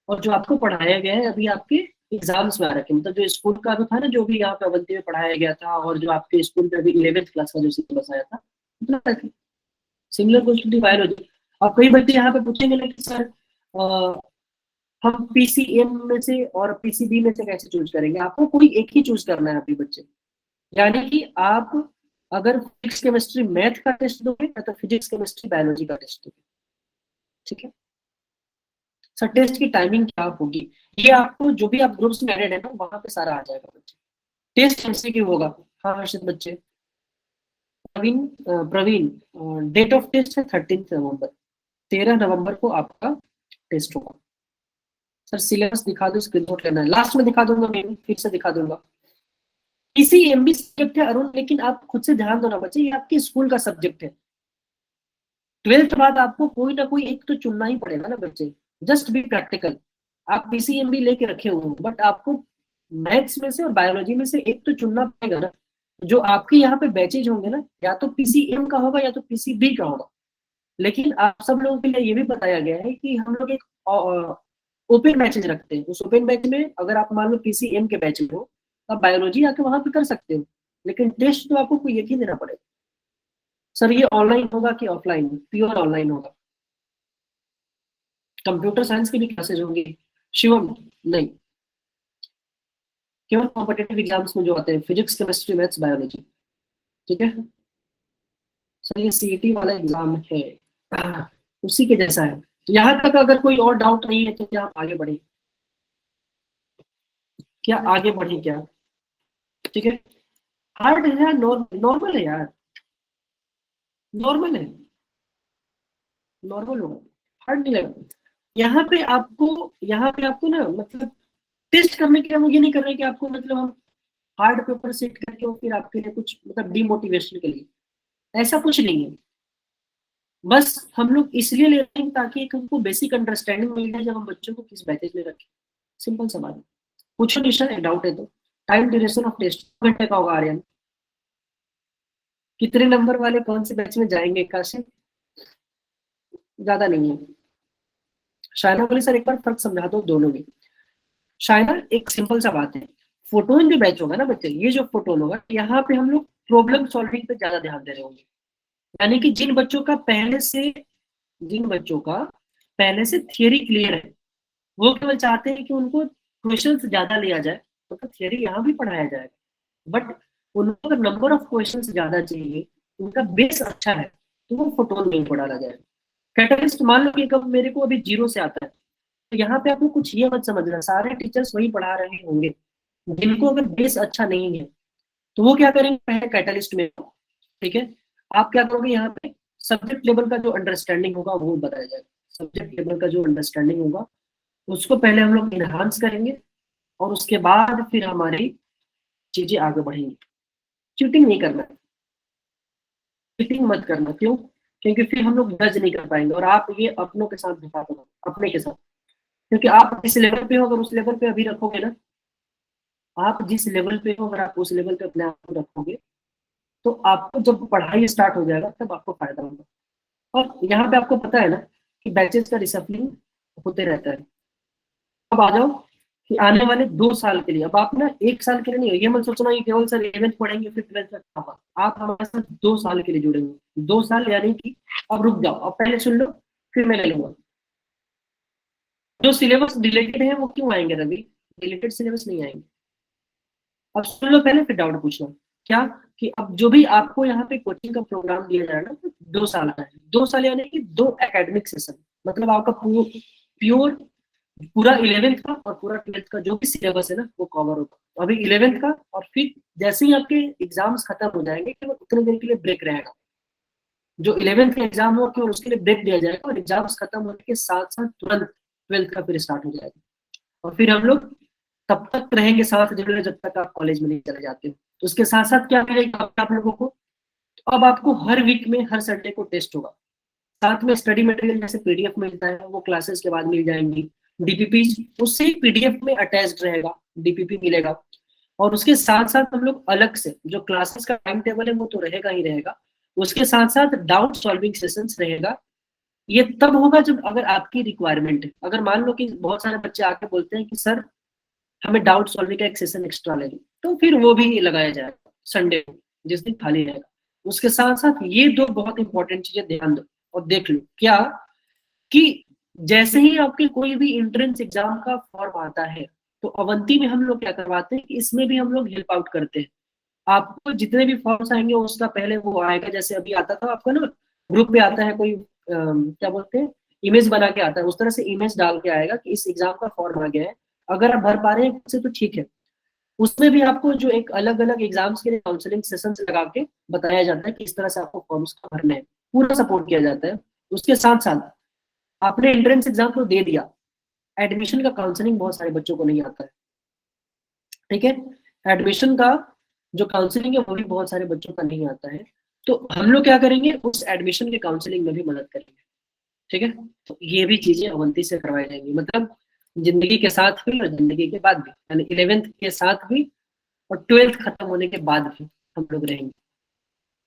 और जो आपको पढ़ाया गया है अभी आपके एग्जाम्स में आ रखे, मतलब जो स्कूल का भी था ना, जो भी यहाँ पे अवंती में पढ़ाया गया था, और जो आपके स्कूल में अभी 11th क्लास का जो सिलेबस आया था, सिमिलर क्वेश्चन बायोलॉजी। और कई बच्चे यहाँ पे पूछेंगे ना कि सर हम पीसीएम में से और पीसीबी में से कैसे चूज करेंगे? आपको कोई एक ही चूज करना है अभी बच्चे, यानी कि आप अगर फिजिक्स केमिस्ट्री मैथ का टेस्ट दोगे या तो फिजिक्स केमिस्ट्री बायोलॉजी का टेस्ट दोगे। ठीक है सर, टेस्ट की टाइमिंग क्या होगी? ये आपको जो भी आप ग्रुप्स में एडेड है ना, वहां पे सारा आ जाएगा बच्चे। टेस्ट एमसीक्यू होगा। हाँ हर्षित बच्चे, प्रवीण, डेट ऑफ टेस्ट है 13 नवंबर, 13 नवंबर को आपका टेस्ट होगा। सर सिलेबस दिखा दो, स्क्रीनशॉट लेना है, लास्ट में दिखा दूंगा, मैं फिर से दिखा दूंगा। पीसीएमबी सब्जेक्ट है अरुण, लेकिन आप खुद से ध्यान दो ना बच्चे, ये आपके स्कूल का सब्जेक्ट है। 12th बाद आपको कोई ना कोई एक तो चुनना ही पड़ेगा ना बच्चे, जस्ट बी प्रैक्टिकल। आप पीसीएमबी लेके रखे हुए हो, बट आपको मैथ्स में से और बायोलॉजी में से एक तो चुनना पड़ेगा ना। जो आपके यहाँ पे बैचेज होंगे ना, या तो पीसीएम का होगा या तो पीसीबी का होगा। लेकिन आप सब लोगों के लिए ये भी बताया गया है कि हम लोग एक ओपन बैचेज रखते हैं। उस ओपन बैच में अगर आप मान लो पीसीएम के बैच में हो, तो आप बायोलॉजी आके वहां पे कर सकते हो, लेकिन टेस्ट तो आपको कोई एक ही देना पड़ेगा। सर ये ऑनलाइन होगा कि ऑफलाइन? प्योर ऑनलाइन होगा। कंप्यूटर साइंस की भी क्लासेज होंगी शिवम? नहीं, केवल कॉम्पिटेटिव एग्जाम्स में जो आते हैं, फिजिक्स केमिस्ट्री मैथ्स बायोलॉजी। ठीक है सर, ये सीईटी वाला एग्जाम है, उसी के जैसा है। तो यहाँ तक अगर कोई और डाउट नहीं है तो क्या आप आगे बढ़े? क्या आगे बढ़े क्या? ठीक है, हार्ड है यार, नॉर्मल है यार, नॉर्मल है, नॉर्मल होगा, हार्ड नहीं लगा। यहाँ पे आपको ना, मतलब टेस्ट करने के लिए हम ये नहीं कर रहे कि आपको, मतलब हम हार्ड पेपर सेट करके और फिर आपके लिए कुछ मतलब डिमोटिवेशन के लिए, ऐसा कुछ नहीं है। बस हम लोग इसलिए ले रहे हैं ताकि एक हमको बेसिक अंडरस्टैंडिंग मिल जाए जब हम बच्चों को किस बैचेज में रखें। सिंपल सा बात है। पूछो निशा, एक डाउट है तो। टाइम ड्यूरेशन ऑफ टेस्ट घंटे का होगा आर्यन? कितने नंबर वाले कौन से बैच में जाएंगे काशी? ज्यादा नहीं है। शायना बोले सर एक बार फर्क समझा दो दोनों में। शायना, एक सिंपल सा बात है, फोटोन जो बैच होगा ना बच्चे, ये जो फोटोन होगा, यहाँ पे हम लोग प्रॉब्लम सॉल्विंग पे ज्यादा ध्यान दे रहे होंगे। यानी कि जिन बच्चों का पहले से थियरी क्लियर है, वो केवल चाहते हैं कि उनको क्वेश्चन ज्यादा लिया जाए, मतलब थियरी यहाँ भी पढ़ाया जाएगा, बट उनको अगर नंबर ऑफ क्वेश्चन ज्यादा चाहिए, उनका बेस अच्छा है, तो वो फोटोन नहीं पढ़ाया जाएगा। कैटलिस्ट मान लो कि कब मेरे को अभी जीरो से आता है, तो यहाँ पे आपको कुछ ये मत समझना सारे टीचर्स वही पढ़ा रहे होंगे। जिनको अगर बेस अच्छा नहीं है, तो वो क्या करेंगे, पहले कैटलिस्ट में, ठीक है, आप क्या करोगे, यहाँ पे सब्जेक्ट लेवल का जो अंडरस्टैंडिंग होगा वो बताया जाएगा। सब्जेक्ट लेवल का जो अंडरस्टैंडिंग होगा उसको पहले हम लोग इनहांस करेंगे, और उसके बाद फिर हमारी चीजें आगे बढ़ेंगी। चीटिंग नहीं करना, चीटिंग मत करना, क्यों? क्योंकि फिर हम लोग जज नहीं कर पाएंगे, और आप ये अपनों के साथ दिखा करो, अपने के साथ, क्योंकि आप जिस लेवल पे हो अगर उस लेवल पे अभी रखोगे ना, आप जिस लेवल पे हो अगर आप उस लेवल पे अपने आप को रखोगे, तो आपको जब पढ़ाई स्टार्ट हो जाएगा तब आपको फायदा होगा। और यहाँ पे आपको पता है ना कि बैचेस का डिसिप्लिन होते रहता है। अब आ जाओ कि आने वाले 2 साल के लिए, अब आप ना 1 साल के लिए नहीं हो, ये मत सोचना कि केवल सर 11th पढ़ेंगे फिर 12th तक, आप हमारे साथ 2 साल के लिए जुड़ेंगे। 2 साल यानी कि अब रुक जाओ, अब पहले सुन लो फिर मैं ले लूंगा। जो सिलेबस रिलेटेड है वो क्यों आएंगे रवि? रिलेटेड सिलेबस नहीं आएंगे। अब सुन लो पहले फिर डाउट पूछना। क्या? कि अब जो भी आपको यहाँ पे कोचिंग का प्रोग्राम दिया जा रहा है ना, 2 साल का है। 2 साल यानी कि 2 एकेडमिक सेशन, मतलब आपका प्योर पूरा 11th का और पूरा 12th का जो भी सिलेबस है ना वो कवर होगा। अभी 11th का, और फिर जैसे ही आपके एग्जाम्स खत्म हो जाएंगे केवल उतने दिन के लिए ब्रेक रहेगा। जो 11th का एग्जाम हो केवल उसके लिए ब्रेक दिया जाएगा, और एग्जाम्स खत्म होने के साथ साथ तुरंत 12th का फिर स्टार्ट हो जाएगा। और फिर हम लोग तब तक रहेंगे साथ जुड़े जब तक आप कॉलेज में नहीं चले जाते हो। तो उसके साथ साथ क्या मिलेगा आप लोगों को? तो अब आपको हर वीक में हर संडे को टेस्ट होगा, साथ में स्टडी मटेरियल जैसे पीडीएफ मिलता है वो क्लासेस के बाद मिल जाएंगी। डीपीपी उससे ही पीडीएफ में अटैच्ड रहेगा, डीपीपी मिलेगा। और उसके साथ साथ हम लोग अलग से जो क्लासेस का टाइम टेबल है वो तो रहेगा ही रहेगा, उसके साथ साथ डाउट सॉल्विंग सेशंस रहेगा। ये तब होगा जब अगर आपकी रिक्वायरमेंट है। अगर मान लो कि बहुत सारे बच्चे आके बोलते हैं कि सर हमें डाउट सॉल्विंग का एक सेशन एक्स्ट्रा ले लो, तो फिर वो भी लगाया जाएगा संडे को, जिस दिन खाली रहेगा। उसके साथ साथ ये दो बहुत इंपॉर्टेंट चीजें ध्यान दो और देख लो क्या, कि जैसे ही आपके कोई भी एंट्रेंस एग्जाम का फॉर्म आता है, तो अवंती में हम लोग क्या करवाते हैं कि इसमें भी हम लोग हेल्प आउट करते हैं। आपको जितने भी फॉर्म्स आएंगे उसका पहले वो आएगा, जैसे अभी आता था आपका ना ग्रुप में आता है कोई क्या बोलते हैं, इमेज बना के आता है, उस तरह से इमेज डाल के आएगा कि इस एग्जाम का फॉर्म आ गया है। अगर आप भर पा रहे हैं उससे तो ठीक है। उसमें भी आपको जो एक अलग अलग एग्जाम्स के लिए काउंसलिंग सेशन लगा के बताया जाता है कि इस तरह से आपको फॉर्म्स का भरना है, पूरा सपोर्ट किया जाता है। उसके साथ साथ आपने एंट्रेंस एग्जाम तो दे दिया, एडमिशन का काउंसलिंग बहुत सारे बच्चों को नहीं आता है, ठीक है। एडमिशन का जो काउंसलिंग है वो भी बहुत सारे बच्चों का नहीं आता है। तो हम लोग क्या करेंगे, उस एडमिशन के काउंसलिंग में भी मदद करेंगे, ठीक है। तो ये भी चीजें अवंती से करवाई जाएंगी, मतलब जिंदगी के साथ भी और जिंदगी के बाद भी, यानी 11th के साथ भी और 12th खत्म होने के बाद भी हम लोग रहेंगे।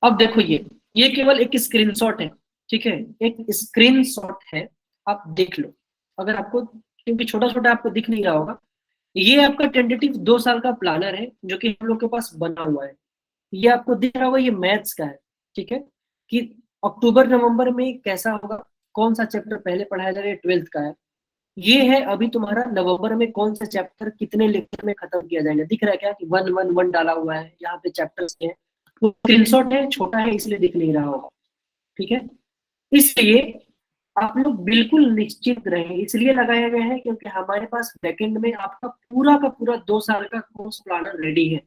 अब देखो ये केवल एक स्क्रीनशॉट है, ठीक है, एक स्क्रीनशॉट है, आप देख लो। अगर आपको, क्योंकि छोटा छोटा आपको दिख नहीं रहा होगा, ये आपका टेंटेटिव 2 साल का प्लानर है जो कि हम लोग के पास बना हुआ है। ये आपको दिख रहा होगा, ये मैथ्स का है, ठीक है, कि अक्टूबर नवंबर में कैसा होगा, कौन सा चैप्टर पहले पढ़ाया जाएगा, 12th का है। ये है अभी तुम्हारा नवंबर में कौन सा चैप्टर कितने लेक्चर में खत्म किया जाएगा, दिख रहा है क्या कि 1 1 1 डाला हुआ है यहाँ पे चैप्टर्स है। तो स्क्रीनशॉट है, छोटा है इसलिए दिख नहीं रहा होगा, ठीक है। इसलिए आप लोग बिल्कुल निश्चित रहें, इसलिए लगाया गया है क्योंकि हमारे पास बैकएंड में आपका पूरा का पूरा 2 साल का कोर्स प्लानर रेडी है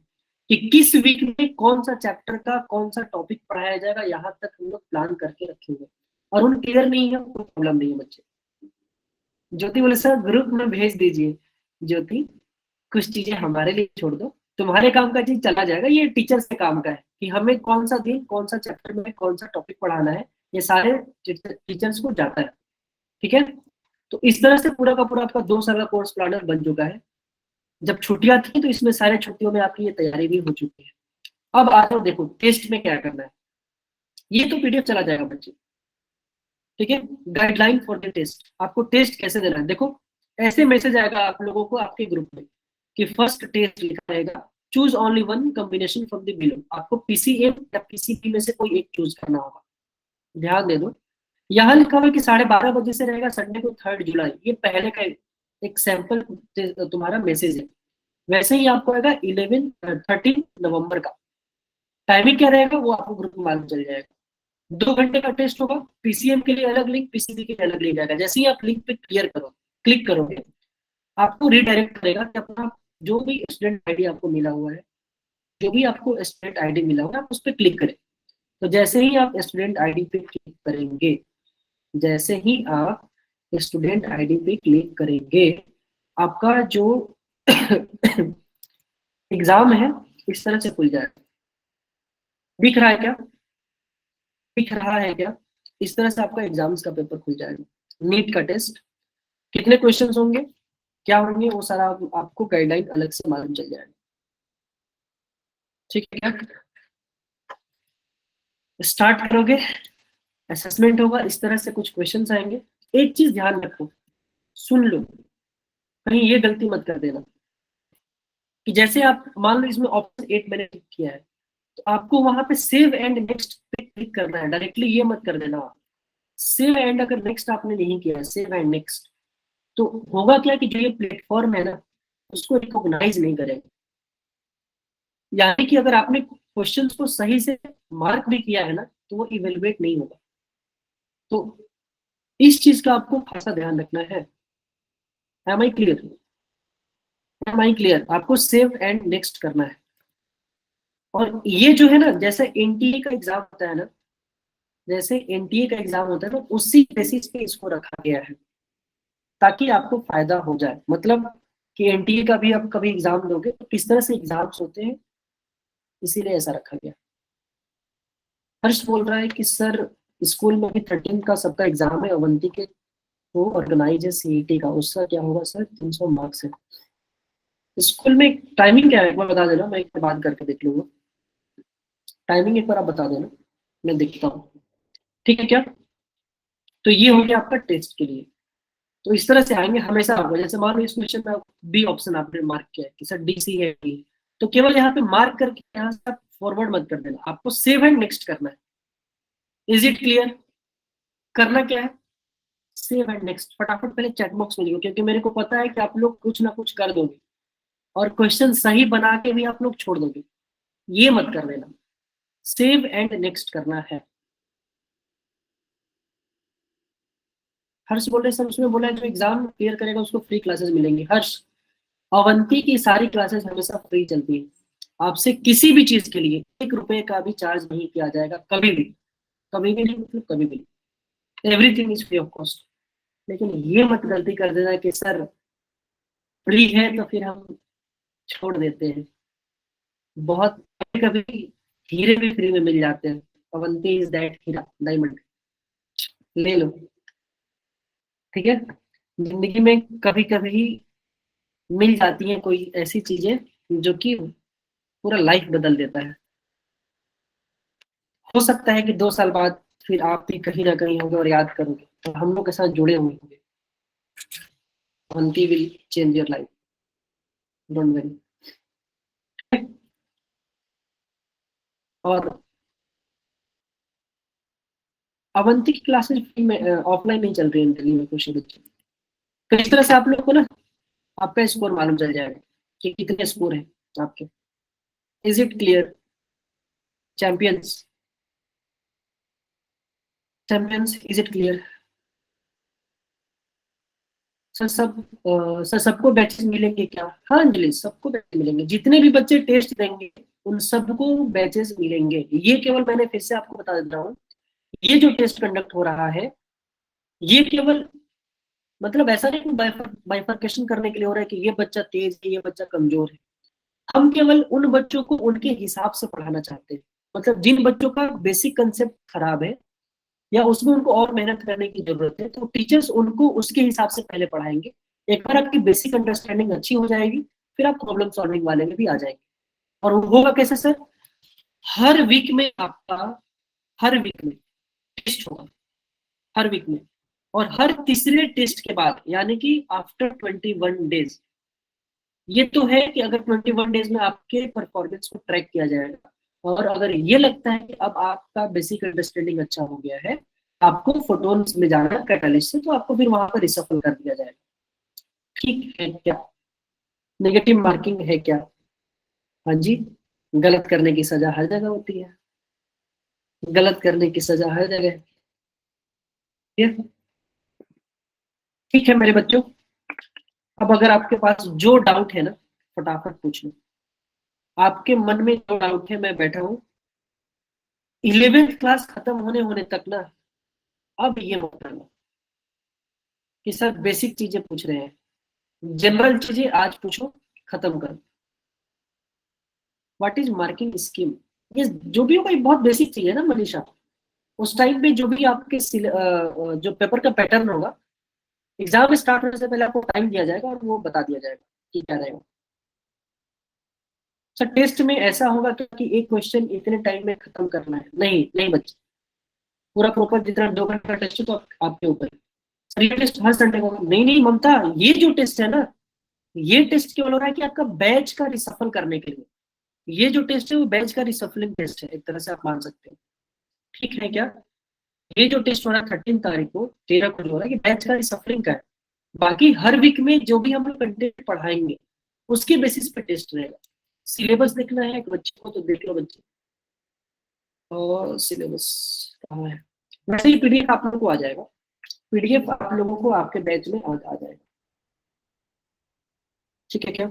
कि किस वीक में कौन सा चैप्टर का कौन सा टॉपिक पढ़ाया जाएगा, यहाँ तक हम लोग प्लान करके रखेंगे। और उन क्लियर नहीं है कोई प्रॉब्लम नहीं है बच्चे। ज्योति बोले सर ग्रुप में भेज दीजिए। ज्योति कुछ चीजें हमारे लिए छोड़ दो, तुम्हारे काम का चीज चला जाएगा, ये टीचर्स के काम का है कि हमें कौन सा दिन कौन सा चैप्टर में कौन सा टॉपिक पढ़ाना है, ये सारे टीचर्स को जाता है, ठीक है। तो इस तरह से पूरा का पूरा आपका 2 साल का कोर्स प्लानर बन चुका है। जब छुट्टियां थी तो इसमें सारे छुट्टियों में आपकी ये तैयारी भी हो चुकी है। अब आ जाओ, देखो टेस्ट में क्या करना है। ये तो पीडीएफ चला जाएगा बच्चे, ठीक है। गाइडलाइन फॉर द टेस्ट, आपको टेस्ट कैसे देना है, देखो ऐसे मैसेज आएगा आप लोगों को आपके ग्रुप में कि फर्स्ट टेस्ट लिखा रहेगा, choose only one combination from the below. आपको पीसीएम या पीसीबी में से कोई एक चूज करना होगा। ध्यान दे दो, यहाँ लिखा हुआ है कि 12:30 बजे से रहेगा संडे को 3 जुलाई। ये पहले का एक सैंपल तुम्हारा मैसेज है। वैसे ही आपको आएगा 13 नवंबर का। टाइमिंग क्या रहेगा वो आपको ग्रुप में मालूम चल जाएगा। 2 घंटे का टेस्ट होगा। पीसीएम के लिए अलग लिंक, पीसीबी के लिए अलग लिंक आएगा। जैसे ही आप लिंक पे क्लिक करोगे, आपको रिडायरेक्ट करेगा कि अपना जो भी स्टूडेंट आईडी आपको मिला हुआ है, जो भी आपको स्टूडेंट आईडी मिला हुआ है, आप उस पर क्लिक करें। तो जैसे ही आप स्टूडेंट आईडी पे क्लिक करेंगे, जैसे ही आप स्टूडेंट आईडी पे क्लिक करेंगे, आपका जो एग्जाम है इस तरह से खुल जाएगा। दिख रहा है क्या? दिख रहा है क्या? इस तरह से आपका एग्जाम्स का पेपर खुल जाएगा। नीट का टेस्ट कितने क्वेश्चंस होंगे, क्या होंगे, वो सारा आपको गाइडलाइन अलग से मालूम चल जाएगा। ठीक है क्या? स्टार्ट करोगे, असेसमेंट होगा, इस तरह से कुछ क्वेश्चंस आएंगे। एक चीज ध्यान रखो, सुन लो, कहीं ये गलती मत कर देना कि जैसे आप मान लो इसमें ऑप्शन 8 मैंने टिक किया है, तो आपको वहां पे सेव एंड नेक्स्ट पे क्लिक करना है। डायरेक्टली ये मत कर देना। सेव एंड अगर नेक्स्ट आपने नहीं किया है, सेव एंड नेक्स्ट, तो होगा क्या कि जो ये प्लेटफॉर्म है ना, उसको रिकॉग्नाइज नहीं करेगा। यानी कि अगर आपने क्वेश्चंस को सही से मार्क भी किया है ना, तो वो इवेलुएट नहीं होगा। तो इस चीज का आपको खासा ध्यान रखना है। Am I clear? Am I clear? आपको सेव एंड नेक्स्ट करना है। और ये जो है ना, जैसे एनटीए का एग्जाम होता है ना, जैसे एनटीए का एग्जाम होता है तो उसी बेसिस पे इसको रखा गया है, ताकि आपको फायदा हो जाए। मतलब कि एनटीए का भी आप कभी एग्जाम दोगे तो किस तरह से एग्जाम्स होते हैं, इसीलिए ऐसा रखा गया। हर्ष बोल रहा है कि सर स्कूल में भी 13 का सबका एग्जाम है, अवंती के वो ऑर्गेनाइज है सीईटी का, उसका क्या होगा सर? 300 मार्क्स है। स्कूल में टाइमिंग क्या है एक बार बता देना, मैं एक बार बात करके देख लूंगा। टाइमिंग एक बार आप बता देना, मैं देखता हूँ। ठीक है क्या? तो ये हो गया आपका टेस्ट के लिए। तो इस तरह से आएंगे हमेशा आपको। जैसे मान लो इस क्वेश्चन में बी ऑप्शन आपने मार्क किया है कि सर डी सी है डी, तो केवल यहाँ पे मार्क करके यहाँ से आप फॉरवर्ड मत कर देना, आपको सेव एंड नेक्स्ट करना है। Is it clear? करना क्या है? Save and next. फटाफट पहले चैट बॉक्स में लिखो, क्योंकि मेरे को पता है कि आप लोग कुछ ना कुछ कर दोगे और क्वेश्चन सही बना के भी आप लोग छोड़ दोगे। ये मत कर देना, सेव एंड नेक्स्ट करना है। हर्ष बोल रहे सर उसमें बोला है जो एग्जाम क्लियर करेगा उसको फ्री क्लासेस मिलेंगी। हर्ष, अवंती की सारी क्लासेस हमेशा फ्री चलती है। आपसे किसी भी चीज के लिए 1 रुपए का भी चार्ज नहीं किया जाएगा, कभी भी। कभी भी नहीं, मतलब कभी भी नहीं। Everything is free of cost. लेकिन ये मत गलती कर देना कि सर फ्री है तो फिर हम छोड़ देते हैं। बहुत कभी हीरे भी फ्री में मिल जाते हैं। अवंती इज दैट हीरा डायमंड, ले लो। ठीक है, जिंदगी में कभी कभी मिल जाती हैं कोई ऐसी चीजें जो कि पूरा लाइफ बदल देता है। हो सकता है कि 2 साल बाद फिर आप भी कहीं ना कहीं होंगे और याद करोगे, तो हम लोग के साथ जुड़े हुए होंगे। Avanti will change your life, don't worry. और अवंती की क्लासेस ऑफलाइन नहीं चल रही है दिल्ली में कुछ बच्चे। तो इस तरह से आप लोग को ना आपका स्कोर मालूम चल जाएगा कि कितने स्कोर है आपके। Is it clear? Champions, champions, is it clear? Sir sir सबको बैचेस मिलेंगे क्या? हाँ अंजलि, सबको बैचेस मिलेंगे। जितने भी बच्चे टेस्ट देंगे उन सबको बैचेस मिलेंगे। ये केवल मैंने फिर से आपको बता देता हूँ, ये जो टेस्ट कंडक्ट हो रहा है ये केवल मतलब ऐसा नहीं कि बाइफर्केशन करने के लिए हो रहा है कि ये बच्चा तेज है ये बच्चा कमजोर है। हम केवल उन बच्चों को उनके हिसाब से पढ़ाना चाहते हैं। मतलब जिन बच्चों का बेसिक कंसेप्ट खराब है या उसमें उनको और मेहनत करने की जरूरत है, तो टीचर्स उनको उसके हिसाब से पहले पढ़ाएंगे। एक बार आपकी बेसिक अंडरस्टैंडिंग अच्छी हो जाएगी, फिर आप प्रॉब्लम सॉल्विंग वाले में भी आ जाएंगे। और वो होगा कैसे सर? हर वीक में आपका, हर वीक में टेस्ट होगा, हर वीक में। और हर तीसरे टेस्ट के बाद यानी कि आफ्टर 21 डेज ये तो है कि अगर 21 डेज में आपके परफॉर्मेंस को ट्रैक किया जाएगा, और अगर ये लगता है कि अब आपका बेसिक अंडरस्टैंडिंग अच्छा हो गया है, आपको फोटोन्स में जाना है कैटलिस्ट से, तो आपको फिर वहां पर रिसफल कर दिया जाएगा। ठीक है क्या? नेगेटिव मार्किंग है क्या? हाँ जी। गलत करने की सजा हर जगह होती है, गलत करने की सजा हर जगह है। ठीक है मेरे बच्चों, अब अगर आपके पास जो डाउट है ना, फटाफट पूछ लो। आपके मन में जो डाउट है, मैं बैठा हूँ। 11th क्लास खत्म होने होने तक ना, अब ये मत करना कि सर बेसिक चीजें पूछ रहे हैं, जनरल चीजें आज पूछो, खत्म करो। What is marking scheme? ये जो भी होगा, ये बहुत बेसिक चीज है ना मनीषा। उस टाइम पे जो भी आपके जो पेपर का पैटर्न होगा, एग्जाम स्टार्ट होने से पहले आपको टाइम दिया जाएगा और वो बता दिया जाएगा कि क्या रहेगा। सर टेस्ट में ऐसा होगा कि एक क्वेश्चन इतने टाइम में खत्म करना है, नहीं नहीं बच्चे, पूरा प्रॉपर जितना 2 घंटे का टेस्ट है तो आपके ऊपर है। सर ये टेस्ट हर संडे को, नहीं नहीं ममता, ये जो टेस्ट है ना, ये टेस्ट केवल हो रहा है कि आपका बैच का रिसफल करने के लिए। ये जो टेस्ट है वो बैच का रिसफलिंग टेस्ट है, एक तरह से आप मान सकते हैं। ठीक है क्या? ये जो टेस्ट हो रहा है 13 तारीख को, 13 को जो हो रहा है, कि बैच का रिसफलिंग का है। बाकी हर वीक में जो भी हम लोग कंटेंट पढ़ाएंगे, उसके बेसिस पे टेस्ट रहेगा। सिलेबस देखना है एक बच्चे को तो देख लो बच्चे, और सिलेबस कहाँ है? वैसे ही पीडीएफ आप लोगों को आ जाएगा, पीडीएफ आप लोगों को आपके बैच में आ जाएगा। ठीक है क्या?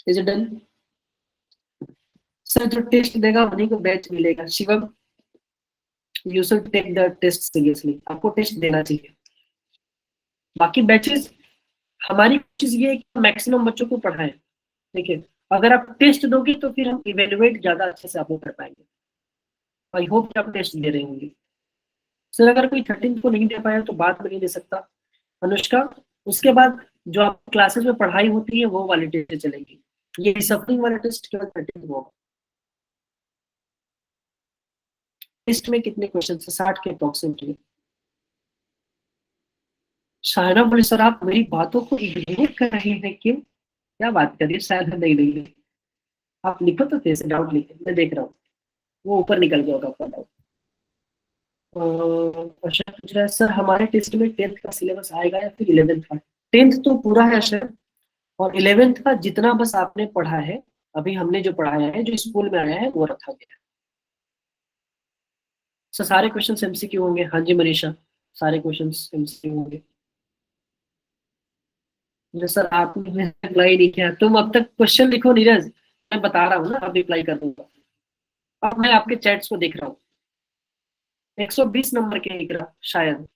Is it done? सर जो टेस्ट देगा उन्हीं को बैच मिलेगा। Shivam, you should take the test seriously, आपको टेस्ट देना चाहिए। बाकी बैचेस, हमारी कोशिश ये है कि मैक्सिमम बच्चों को पढ़ाएं। ठीक है, अगर आप टेस्ट दोगे तो फिर हम इवेलुएट ज्यादा अच्छे से आपको कर पाएंगे। आई होप कि आप टेस्ट दे रहे होंगे। सर अगर कोई 13 को नहीं दे पाया तो बाद में नहीं दे सकता। अनुष्का, उसके बाद जो आप क्लासेस में पढ़ाई होती है वो वाली टेस्ट चलेगी। ये सफरिंग वाला टेस्ट केवल 13 होगा। टेस्ट में कितने क्वेश्चन है? 60 के अप्रोक्सीमेटली। शायरा बोले सर आप मेरी बातों को इग्नोर कर रहे हैं क्यों? क्या बात करिए, शायद हम नहीं देंगे। आप लिखो तो कैसे डाउट लिखे, मैं देख रहा हूँ। वो ऊपर निकल गया होगा आपका डाउट। क्वेश्चन पूछ रहा है सर हमारे टेस्ट में 10th का सिलेबस आएगा या फिर 11th का? 10th तो पूरा है सर, और 11th का जितना बस आपने पढ़ा है, अभी हमने जो पढ़ाया है, जो स्कूल में आया है वो रखा गया है। सर सारे क्वेश्चन एमसीक्यू होंगे? हाँ जी मनीषा, सारे क्वेश्चन एमसीक्यू होंगे। जो सर आपने रिप्लाई नहीं किया, तुम अब तक क्वेश्चन लिखो नीरज, मैं बता रहा हूँ ना, अब रिप्लाई कर दूंगा। अब मैं आपके चैट्स को देख रहा हूँ, 120 नंबर के लिख रहा शायद।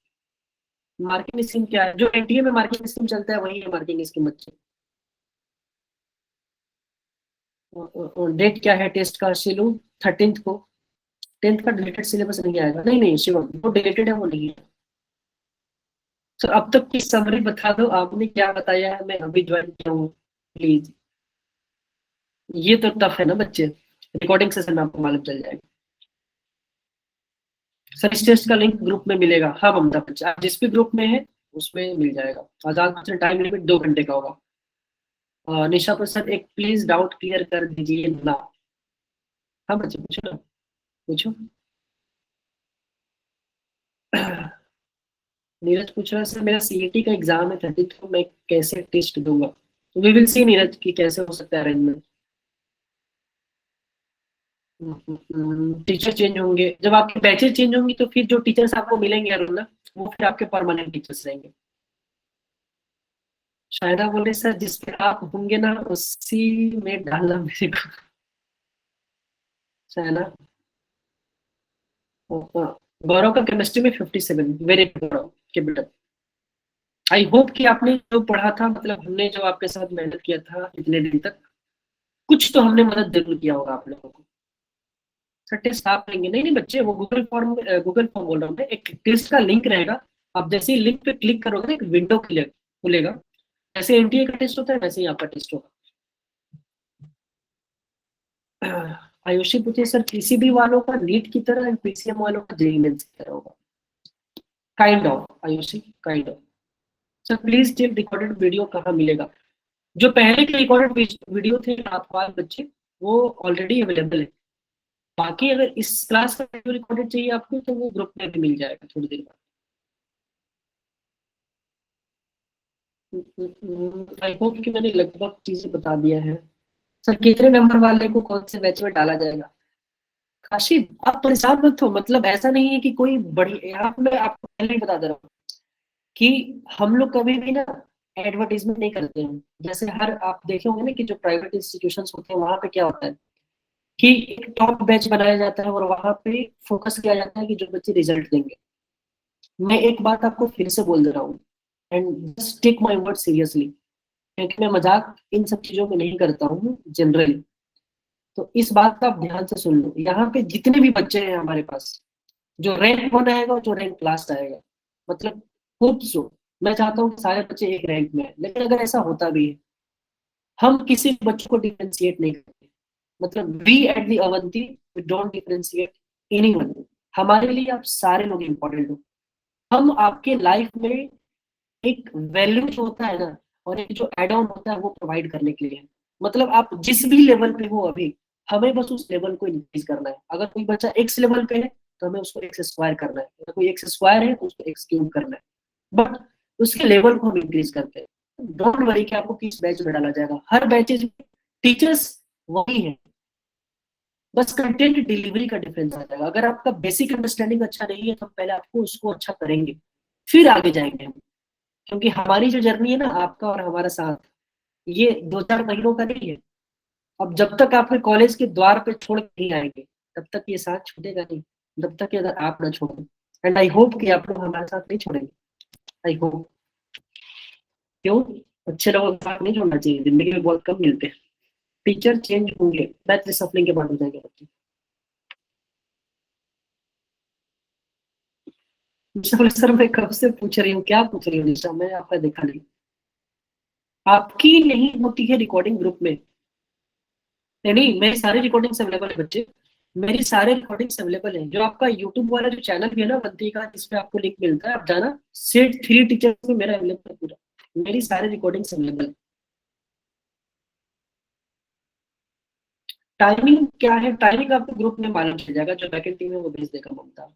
मार्किंग स्कीम क्या है? जो एनटीए में मार्किंग स्कीम चलता है वही है मार्किंग स्कीम बच्चे। और डेट क्या है टेस्ट का शिलू? 13th को। 10th का डिलीटेड सिलेबस नहीं आएगा, नहीं नहीं शिवम, जो डिलीटेड है वो नहीं है। सर अब तक की समरी बता दो, आपने क्या बताया है, मैं अभी ज्वाइन किया हूँ, प्लीज। ये तो टफ है ना बच्चे, रिकॉर्डिंग सेशन में आपको मालूम चल जाएगा। सर इस टेस्ट का लिंक ग्रुप में मिलेगा। हाँ ममता बच्चे, आप जिस भी ग्रुप में है उसमें मिल जाएगा। आजाद से टाइम लिमिट 2 घंटे का होगा। निशा पर सर एक प्लीज डाउट क्लियर कर दीजिए ना। हाँ बच्चे पूछो ना, पूछो। नीरज पूछ रहा है सर मेरा सीईटी का एग्जाम है 30 को, मैं कैसे टेस्ट दूंगा? वी विल सी नीरज कि कैसे हो सकता है अरेंजमेंट। टीचर चेंज होंगे, जब आपके बैचेस चेंज होंगी तो फिर जो टीचर्स आपको मिलेंगे अरुण ना, वो फिर आपके परमानेंट टीचर्स रहेंगे। शायदा बोले सर जिस पे आप होंगे ना उसी में डालना मेरे को। शायदा, गौरव का केमिस्ट्री में 57, वेरी गौरव के बेटा। आई होप कि आपने जो पढ़ा था, मतलब हमने जो आपके साथ मेहनत किया था इतने दिन तक, कुछ तो हमने मदद जरूर किया होगा आप लोगों को। सर टेस्ट आप लेंगे? नहीं नहीं बच्चे, वो गूगल फॉर्म बोल रहा हूँ मैं, एक टेस्ट का लिंक रहेगा। आप जैसे ही लिंक पे क्लिक करोगे ना, एक विंडो खुलेगा। जैसे एनटीए का टेस्ट होता है वैसे ही आपका टेस्ट होगा। आयुषी पूछे सर पीसीबी वालों का नीट की तरह, पीसीएम वालों का जेईई मेंस की तरह होगा? Kind of Ayushi, kind of. Sir please tell recorded video कहाँ मिलेगा? जो पहले के रिकॉर्डेड वीडियो थे आप वाले बच्चे, वो ऑलरेडी अवेलेबल है। बाकी अगर इस क्लास का वीडियो रिकॉर्डेड चाहिए आपको तो वो ग्रुप में भी मिल जाएगा थोड़ी देर बाद। आई होप कि मैंने लगभग चीजें बता दिया है। सर कितने नंबर वाले को कौन से बैच में डाला जाएगा? काशिद आप परेशान मत हो, मतलब ऐसा नहीं है कि कोई बड़ी, यहाँ पे मैं आपको पहले ही बता दे रहा हूँ कि हम लोग कभी भी ना एडवर्टीजमेंट नहीं करते हैं। जैसे हर आप देखे होंगे ना कि जो प्राइवेट इंस्टीट्यूशन होते हैं वहां पे क्या होता है कि एक टॉप बैच बनाया जाता है और वहां पे फोकस किया जाता है कि जो बच्चे रिजल्ट देंगे। मैं एक बात आपको फिर से बोल दे रहा हूँ, and just take my word seriously, क्योंकि मैं मजाक इन सब चीजों में नहीं करता हूँ जनरली। तो इस बात का आप ध्यान से सुन लो, यहाँ पे जितने भी बच्चे हैं हमारे पास, जो रैंक वन आएगा और जो रैंक लास्ट आएगा, मतलब खुद सो, मैं चाहता हूँ कि सारे बच्चे एक रैंक में हैं। लेकिन अगर ऐसा होता भी है, हम किसी बच्चे को डिफरेंशिएट नहीं करते। मतलब we at the Avanti we don't differentiate anyone. हमारे लिए आप सारे लोग इंपॉर्टेंट हो। हम आपके लाइफ में एक वैल्यू जो होता है ना, और एक जो एड ऑन होता है वो प्रोवाइड करने के लिए है। मतलब आप जिस भी लेवल पे हो अभी, हमें बस उस लेवल को इंक्रीज करना है। अगर कोई बच्चा एक्स लेवल पे है तो हमें उसको एक्स स्क्वायर करना है, अगर कोई एक्स स्क्वायर है तो उसको एक्स क्यूब करना है। बट उसके लेवल को हम इंक्रीज करते हैं। डोंट वरी कि आपको किस बैच में डाला जाएगा, हर बैचेज में टीचर्स वही है, बस कंटेंट डिलीवरी का डिफरेंस आ जाएगा। अगर आपका बेसिक अंडरस्टैंडिंग अच्छा नहीं है तो हम पहले आपको उसको अच्छा करेंगे, फिर आगे जाएंगे हम। क्योंकि हमारी जो जर्नी है ना, आपका और हमारा साथ, ये 2-4 महीनों का नहीं है। अब जब तक आपके कॉलेज के द्वार पे छोड़ के नहीं आएंगे तब तक ये साथ छूटेगा नहीं, जब तक कि अगर आप ना छोड़ें। एंड आई होप कि आप लोग हमारे साथ नहीं छोड़ेंगे। I hope. क्यों? अच्छे लोगों के साथ नहीं छोड़ना चाहिए, जिंदगी में बहुत कम मिलते हैं। टीचर चेंज होंगे, बैच रिसफलिंग के बाद हो जाएंगे बच्चे। सर मैं कब से पूछ रही हूँ, क्या पूछ रही हूँ निशा? मैं आपका देखा नहीं। आपकी नहीं होती है रिकॉर्डिंग ग्रुप में? नहीं नहीं, मेरी सारी रिकॉर्डिंग्स अवेलेबल है बच्चे। मेरी सारे रिकॉर्डिंग्स अवेलेबल है। जो आपका यूट्यूब वाला जो चैनल भी है ना बंटी का, जिसपे आपको लिंक मिलता है, आप जाना, सेट 3 टीचर्स में मेरा अवेलेबल है पूरा। मेरी सारे रिकॉर्डिंग्स अवेलेबल है। टाइमिंग क्या है? टाइमिंग आपको ग्रुप में मालूम चल जाएगा, जो बैकेंड टीम है वो भेज देगा ममता।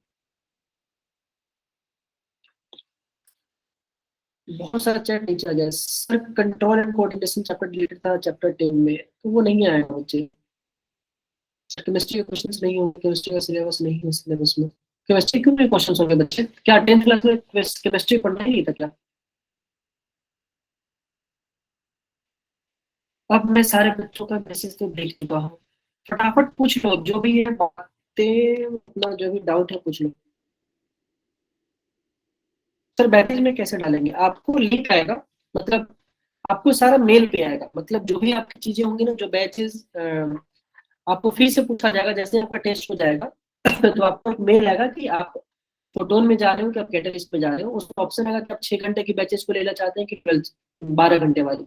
बहुत सारा चैट नीचे आ गया sir. Control and coordination chapter deleted था चैप्टर 10 में, तो वो नहीं आया बच्चे। केमिस्ट्री के क्वेश्चंस नहीं होंगे, केमिस्ट्री का सिलेबस नहीं है सिलेबस में। केमिस्ट्री क्यों नहीं क्वेश्चंस होंगे बच्चे? क्या 10th क्लास में केमिस्ट्री पढ़ना ही नहीं था क्या? अब मैं सारे बच्चों का मैसेज तो देख चुका हूँ। फटाफट पूछ लो, जो भी है बातें, अपना जो भी डाउट है पूछ लो। सर बैटेज में कैसे डालेंगे? आपको लिंक आएगा, मतलब आपको सारा मेल पे आएगा। मतलब जो भी आपकी चीजें होंगी ना, जो बैचेस, आपको फिर से पूछा जाएगा जैसे आपका टेस्ट हो जाएगा। तो आपको एक मेल आएगा कि आप फोटोन में जा रहे हो कि आप कैटलिस्ट में जा रहे हो। उसमें ऑप्शन आएगा कि आप 6 घंटे की बैचेस को लेना चाहते हैं कि 12 घंटे वाली।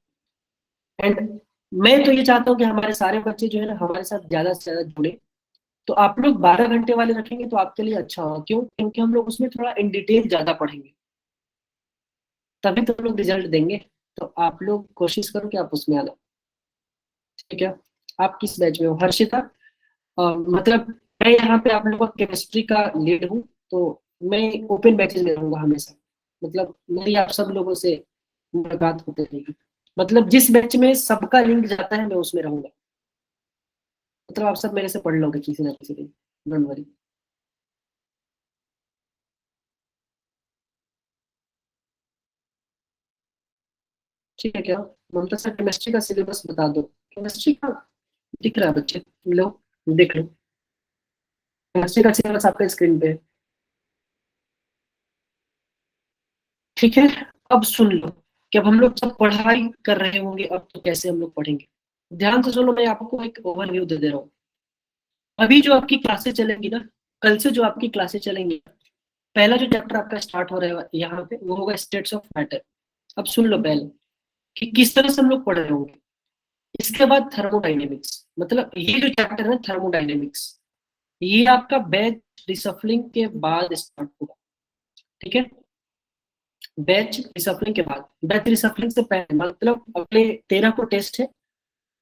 एंड मैं तो ये चाहता हूँ कि हमारे सारे बच्चे जो है ना हमारे साथ ज्यादा से ज्यादा जुड़े। तो आप लोग 12 घंटे वाले रखेंगे तो आपके लिए अच्छा होगा। क्यों? क्योंकि हम लोग उसमें थोड़ा इन डिटेल ज्यादा पढ़ेंगे, तभी तो हम लोग रिजल्ट देंगे। तो आप लोग कोशिश करो कि आप उसमें आना। ठीक है? आप किस बैच में हो हर्षिता? मतलब मैं यहाँ पे आप लोगों का केमिस्ट्री का लीड हूँ, तो मैं ओपन बैचेज में रहूंगा हमेशा। मतलब मेरी आप सब लोगों से मुलाकात होती रहेगी। मतलब जिस बैच में सबका लिंक जाता है मैं उसमें रहूंगा। मतलब आप सब मेरे से पढ़ लोगे किसी ना किसी दिन, डोंट वरी। ठीक है क्या? ममता सर केमिस्ट्री का सिलेबस बता दो। केमिस्ट्री का दिख रहा है बच्चे, लो देख लो। केमिस्ट्री का सिलेबस आपका स्क्रीन पे है। ठीक है? अब सुन लो कि अब हम लोग सब पढ़ाई कर रहे होंगे, अब तो कैसे हम लोग पढ़ेंगे? ध्यान से सुनो, मैं आपको एक ओवरव्यू दे दे रहा हूँ। अभी जो आपकी क्लासेस चलेंगी ना, कल से जो आपकी क्लासेस चलेंगी, पहला जो चैप्टर आपका स्टार्ट हो रहा है यहाँ पे वो होगा स्टेट्स ऑफ मैटर। अब सुन लो पहले कि किस तरह से हम लोग पढ़ रहे होंगे। इसके बाद थर्मोडाइनेमिक्स, मतलब ये जो चैप्टर है थर्मोडाइनेमिक्स, ये आपका बैच रिसफलिंग के बाद स्टार्ट होगा। ठीक है? बैच रिसफलिंग के बाद, बैच रिसफलिंग से पहले मतलब अगले 13 को टेस्ट है,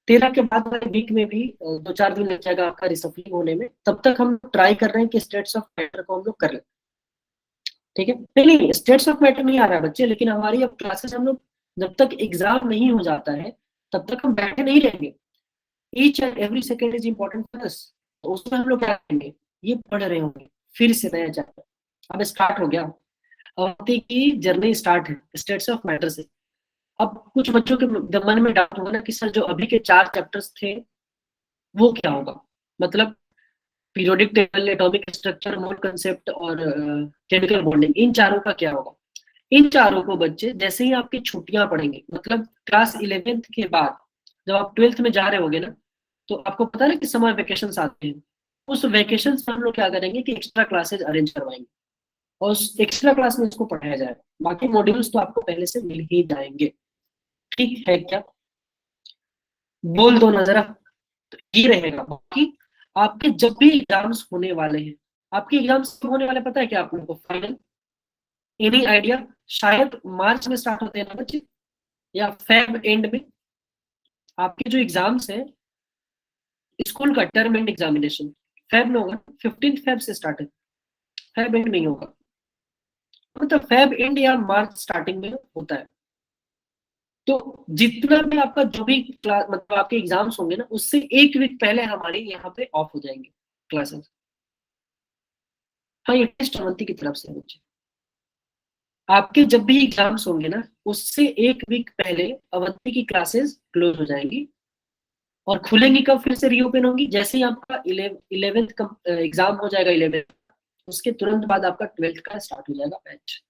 13 के बाद वाले वीक में भी 2-4 दिन लग जाएगा आपका रिसफलिंग होने में। तब तक हम ट्राई कर रहे हैं कि स्टेट्स ऑफ मैटर को हम लोग कर लें। ठीक है, नहीं नहीं स्टेट्स ऑफ मैटर नहीं आ रहा है बच्चे, लेकिन हमारी अब क्लासेस हम लोग जब तक एग्जाम नहीं हो जाता है तब तक हम बैठे नहीं रहेंगे। Each and every second is important for us. तो उसमें हम लोग क्या करेंगे, ये पढ़ रहे होंगे फिर से नया चैप्टर। अब स्टार्ट हो गया, अवंती की जर्नी स्टार्ट है स्टेट्स ऑफ मैटर से। अब कुछ बच्चों के मन में डाउट होगा ना कि सर जो अभी के 4 चैप्टर्स थे वो क्या होगा, मतलब पीरियोडिक टेबल, एटॉमिक स्ट्रक्चर, मोल कंसेप्ट और केमिकल बॉन्डिंग, इन चारों का क्या होगा। इन चारों को बच्चे जैसे ही आपकी छुट्टियां पड़ेंगे, मतलब क्लास 11th के बाद जब आप 12th में जा रहे होगे ना, तो आपको पता है कि समर वेकेशन आते हैं। उस वेकेशन में हम लोग क्या करेंगे कि एक्स्ट्रा क्लासेज अरेंज करवाएंगे और उस एक्स्ट्रा क्लास में इसको पढ़ाया जाएगा। बाकी मॉड्यूल्स तो आपको पहले से मिल ही जाएंगे। ठीक है क्या, बोल दो ना जरा। तो ये रहेगा। बाकी आपके जब भी एग्जाम्स होने वाले हैं, आपके एग्जाम्स होने वाले पता है क्या आप लोगों को, फाइनल, एनी आइडिया? शायद मार्च में स्टार्ट होते हैं ना बच्चे, या फेब एंड में। आपके जो एग्जाम्स हैं स्कूल का टर्म एंड एग्जामिनेशन फेब में होगा, 15 फेब से स्टार्ट है, फेब एंड नहीं होगा, मतलब फेब एंड या मार्च स्टार्टिंग में होता है। तो जितना भी आपका जो भी क्लास मतलब आपके एग्जाम्स होंगे ना, उससे एक वीक पहले हमारी यहाँ पे ऑफ हो जाएंगे क्लासेस। हाँ, ये टेस्ट अवंती की तरफ से है बच्चे। आपके जब भी एग्जाम्स होंगे ना, उससे एक वीक पहले अवंती की क्लासेस क्लोज हो जाएंगी और खुलेंगी कब फिर से रीओपन होंगी, जैसे ही आपका 11th का एग्जाम हो जाएगा 11th, उसके तुरंत बाद आपका 12th का स्टार्ट हो जाएगा बैच।